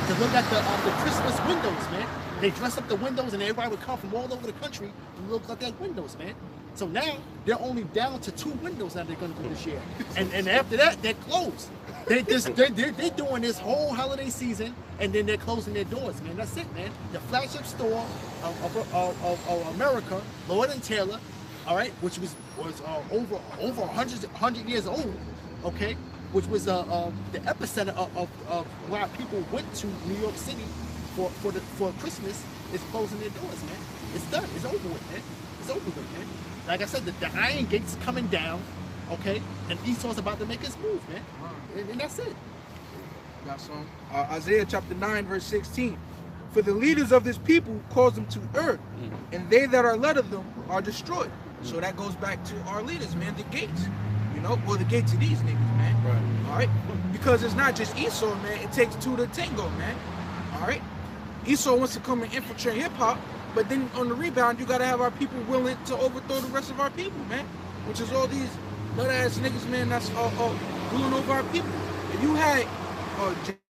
to look at the Christmas windows, man. They dress up the windows and everybody would come from all over the country and look at their windows, man. So now they're only down to 2 windows that they're gonna do this year. And after that, they're closed. They're doing this whole holiday season and then they're closing their doors, man. That's it, man. The flagship store of America, Lord and Taylor, all right, which was over 100 years old, okay, which was the epicenter of where people went to New York City for Christmas, is closing their doors, man. It's done. It's over with, man. It's over with, man. Like I said, the Iron Gate's coming down, okay, and Esau's about to make his move, man. And that's it. Got some. Isaiah chapter 9, verse 16. For the leaders of this people cause them to err, and they that are led of them are destroyed. So that goes back to our leaders, man, the gates. You know, or the gates of these niggas, man. Right. All right? Because it's not just Esau, man. It takes 2 to tango, man. All right? Esau wants to come and infiltrate hip-hop, but then on the rebound, you got to have our people willing to overthrow the rest of our people, man. Which is all these nut-ass niggas, man, that's ruling over our people. If you had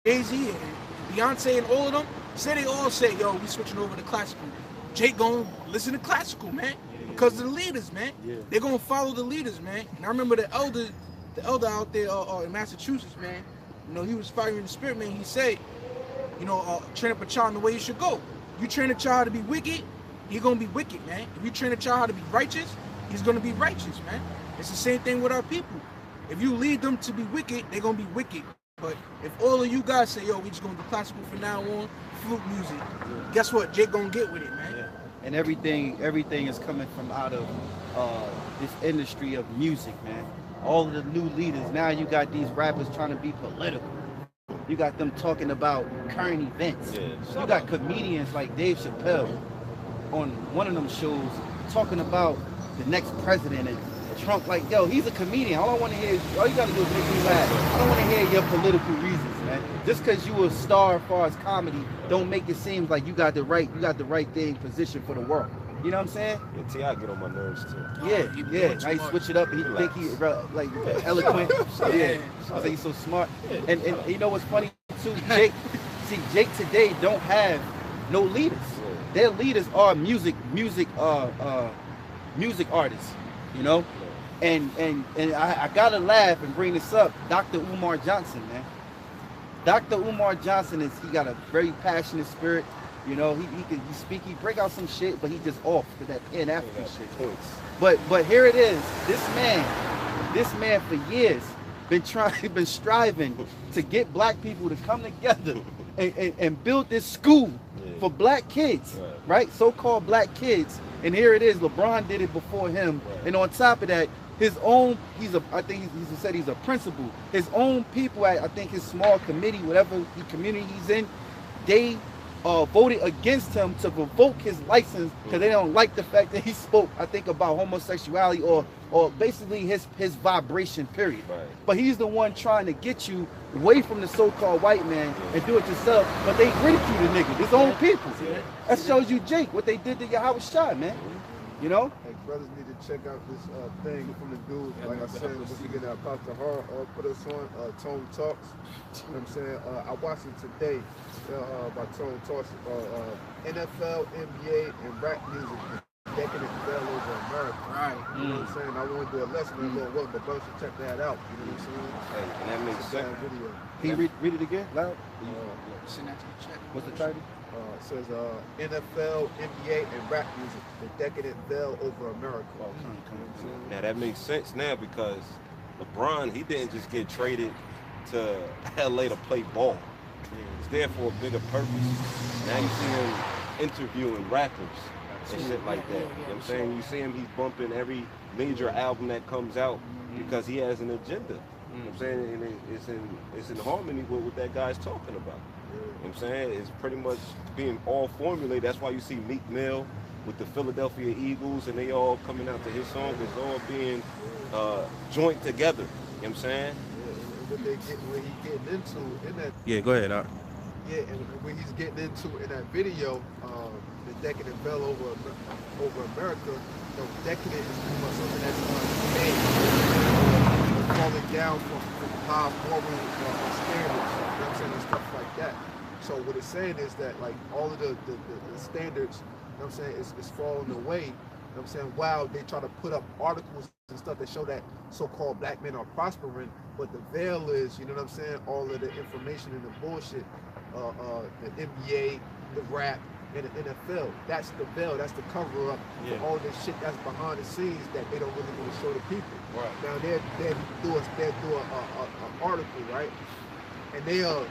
Jay-Z and Beyonce and all of them, they all say, yo, we switching over to classical. Jake gonna listen to classical, man. Because of the leaders, man. Yeah. They're gonna follow the leaders, man. And I remember the elder out there in Massachusetts, man. You know, he was fighting in the spirit, man. He said, you know, train up a child in the way you should go. You train a child to be wicked, he's gonna be wicked, man. If you train a child to be righteous, he's gonna be righteous, man. It's the same thing with our people. If you lead them to be wicked, they're gonna be wicked. But if all of you guys say, yo, we just gonna do classical from now on, flute music, guess what? Jake gonna get with it, man. Yeah. And everything is coming from out of this industry of music, man. All of the new leaders, now you got these rappers trying to be political. You got them talking about current events. Yeah. You got comedians like Dave Chappelle on one of them shows talking about the next president and Trump. Like, yo, he's a comedian. All I want to hear is, all you got to do is make me laugh. I don't want to hear your political reasons, man. Just because you a star as far as comedy, don't make it seem like you got the right thing positioned for the world. You know what I'm saying? Yeah, T.I. get on my nerves too. Yeah. Now he switch it up and he think he like eloquent. Yeah. I think he's so smart. And you know what's funny too? Jake today don't have no leaders. Their leaders are music artists. You know? And I gotta laugh and bring this up. Dr. Umar Johnson, man. Dr. Umar Johnson he got a very passionate spirit. You know, he speak, he break out some shit, but he just off to that Pan-African shit. But here it is. This man for years been striving to get black people to come together and build this school for black kids, right? So-called black kids. And here it is. LeBron did it before him. And on top of that, his own, I think he said he's a principal. His own people at, I think his small committee, whatever community he's in, they voted against him to revoke his license because they don't like the fact that he spoke, I think, about homosexuality or basically his vibration, period. Right. But he's the one trying to get you away from the so-called white man and do it yourself. But they ridicule the nigga, his own people. That shows you, Jake, what they did to YAHAWASHI, man. You know? Hey, brothers need to check out this thing from the dude. Like I said, once we get out, Pastor Hart put us on Tone Talks. You know what I'm saying? I watched it today by Tone Talks. NFL, NBA, and rap music. Decadent fell over America. Right. You know what I'm saying? I want to do a lesson in a little work, but brothers should check that out. You know what I'm saying? Hey, and that makes sense. Video. Can you read it again, loud? Send that to the chat. What's the title? It says NFL, NBA, and rap music. The decadent veil over America. Now that makes sense now because LeBron, he didn't just get traded to LA to play ball. He's there for a bigger purpose. Now you see him interviewing rappers and shit like that. You know what I'm saying? You see him, he's bumping every major album that comes out because he has an agenda. You know what I'm saying? And it's in harmony with what that guy's talking about. You know what I'm saying? It's pretty much being all formulated. That's why you see Meek Mill with the Philadelphia Eagles and they all coming out to his song. It's all being joint together. You know what I'm saying? What he's getting into in that. Yeah, go ahead, Art. Yeah, and what he's getting into in that video, the decadent veil over America, you know, decadent is pretty much something that's falling down from high moral standards, you know what I'm saying, and stuff like that. So what it's saying is that like all of the standards, you know what I'm saying, is falling away. You know what I'm saying? While they try to put up articles and stuff that show that so-called black men are prospering, but the veil is, you know what I'm saying, all of the information and the bullshit, the NBA, the rap, and the NFL. That's the veil, that's the cover up for all this shit that's behind the scenes that they don't really want to show the people. Right. Now they'll do an article, right? And they'll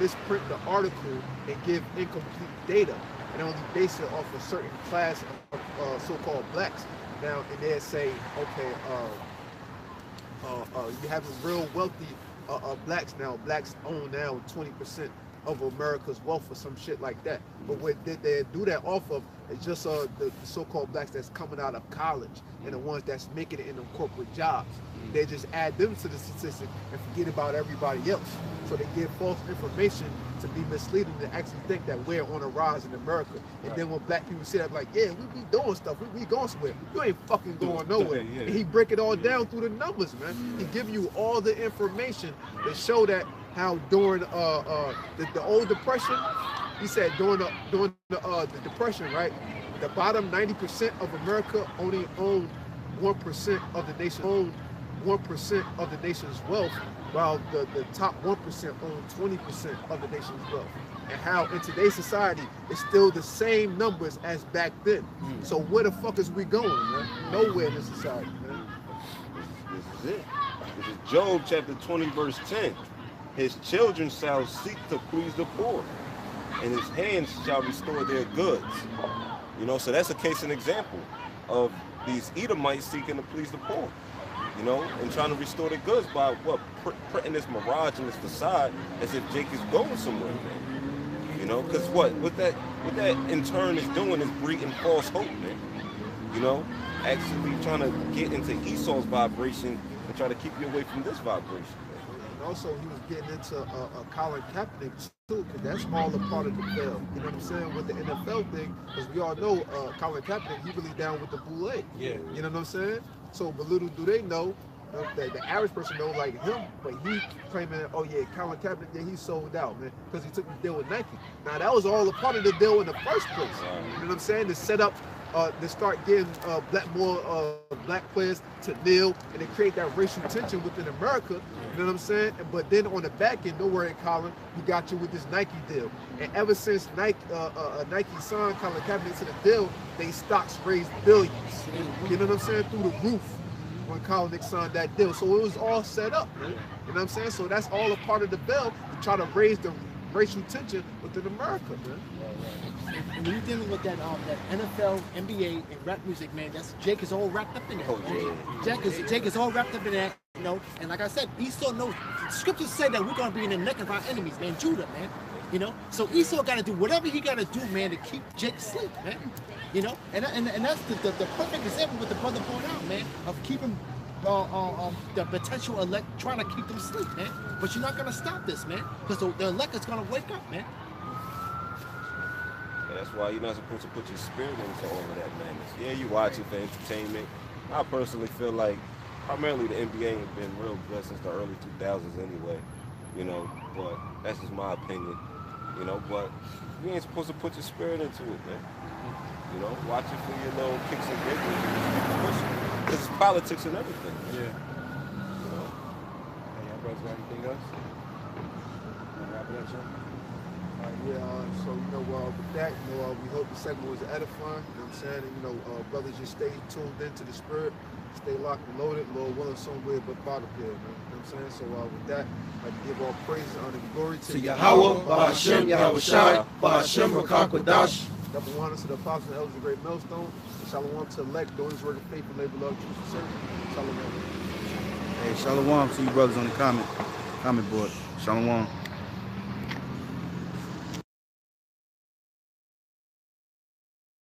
misprint the article and give incomplete data and only base it off a certain class of so-called blacks. Now, and they'll say, okay, you have real wealthy blacks now. Blacks own now 20% of America's wealth or some shit like that. But what did they do that off of is just the so-called blacks that's coming out of college and the ones that's making it in them corporate jobs. They just add them to the statistic and forget about everybody else. So they give false information to be misleading to actually think that we're on a rise in America. And then when black people say that, like, yeah, we be doing stuff, we going somewhere. You ain't fucking going nowhere. And he break it all down through the numbers, man. He give you all the information to show that how during the old depression, he said during the depression, right? The bottom 90% of America only owned 1% of the nation, owned 1% of the nation's wealth, while the top 1% own 20% of the nation's wealth. And how in today's society, it's still the same numbers as back then. So where the fuck is we going, man? Nowhere in this society, man. This is it. This is Job chapter 20, verse 10. His children shall seek to please the poor, and his hands shall restore their goods. You know, so that's a case and example of these Edomites seeking to please the poor. You know, and trying to restore the goods by what, printing this mirage and this facade as if Jake is going somewhere, man. You know, because what that in turn is doing is breeding false hope, man. You know, actually trying to get into Esau's vibration and try to keep you away from this vibration. And also, he was getting into Colin Kaepernick too, because that's all a part of the veil. You know what I'm saying? With the NFL thing, because we all know Colin Kaepernick, he really down with the boule. Yeah. You know what I'm saying? So, but little do they know, that the average person know like him, but he claiming, oh yeah, Colin Kaepernick, yeah, he sold out, man, because he took the deal with Nike. Now that was all a part of the deal in the first place. You know what I'm saying? To set up, to start getting more black players to kneel and to create that racial tension within America. You know what I'm saying? But then on the back end, don't worry, Colin, we got you with this Nike deal. And ever since Nike signed Colin Kaepernick to the deal, they stocks raised billions. You know what I'm saying? Through the roof when Colin signed that deal. So it was all set up, man. You know what I'm saying? So that's all a part of the bill to try to raise the racial tension within America, man. And when you're dealing with that NFL, NBA, and rap music, man, Jake is all wrapped up in that. Jake is all wrapped up in that, you know. And like I said, Esau knows. The scriptures say that we're gonna be in the neck of our enemies, man. Judah, man. You know. So Esau got to do whatever he got to do, man, to keep Jake asleep, man. You know. And that's the perfect example what the brother pointed out, man, of keeping the potential elect trying to keep them asleep, man. But you're not gonna stop this, man, because the elect is gonna wake up, man. That's why you're not supposed to put your spirit into all of that madness. Yeah, you watch it for entertainment. I personally feel like primarily the NBA has been real good since the early 2000s anyway, you know, but that's just my opinion, you know, but you ain't supposed to put your spirit into it, man. You know, watch it for your little kicks and giggles. Because it's politics and everything. Man. Yeah. You know? Hey, y'all brothers got anything else? Wanna wrap it up, Sean? So, you know, with that, you know, we hope the segment was edifying, you know what I'm saying? And, you know, brothers, just stay tuned into the spirit, stay locked and loaded, Lord willing, somewhere but bottom here, man. You know what I'm saying? So, with that, I'd like to give all praise, honor, and glory to YAHAWAH BAHASHAM YAHAWASHI BAHASHAM RAKAKWADASH. Double honors to the apostles and elders of the great millstone. And shalom to elect, doing his work of faith and labor, love, truth, and service. Shalom. Hey, shalom to you brothers on the comment board. Shalom.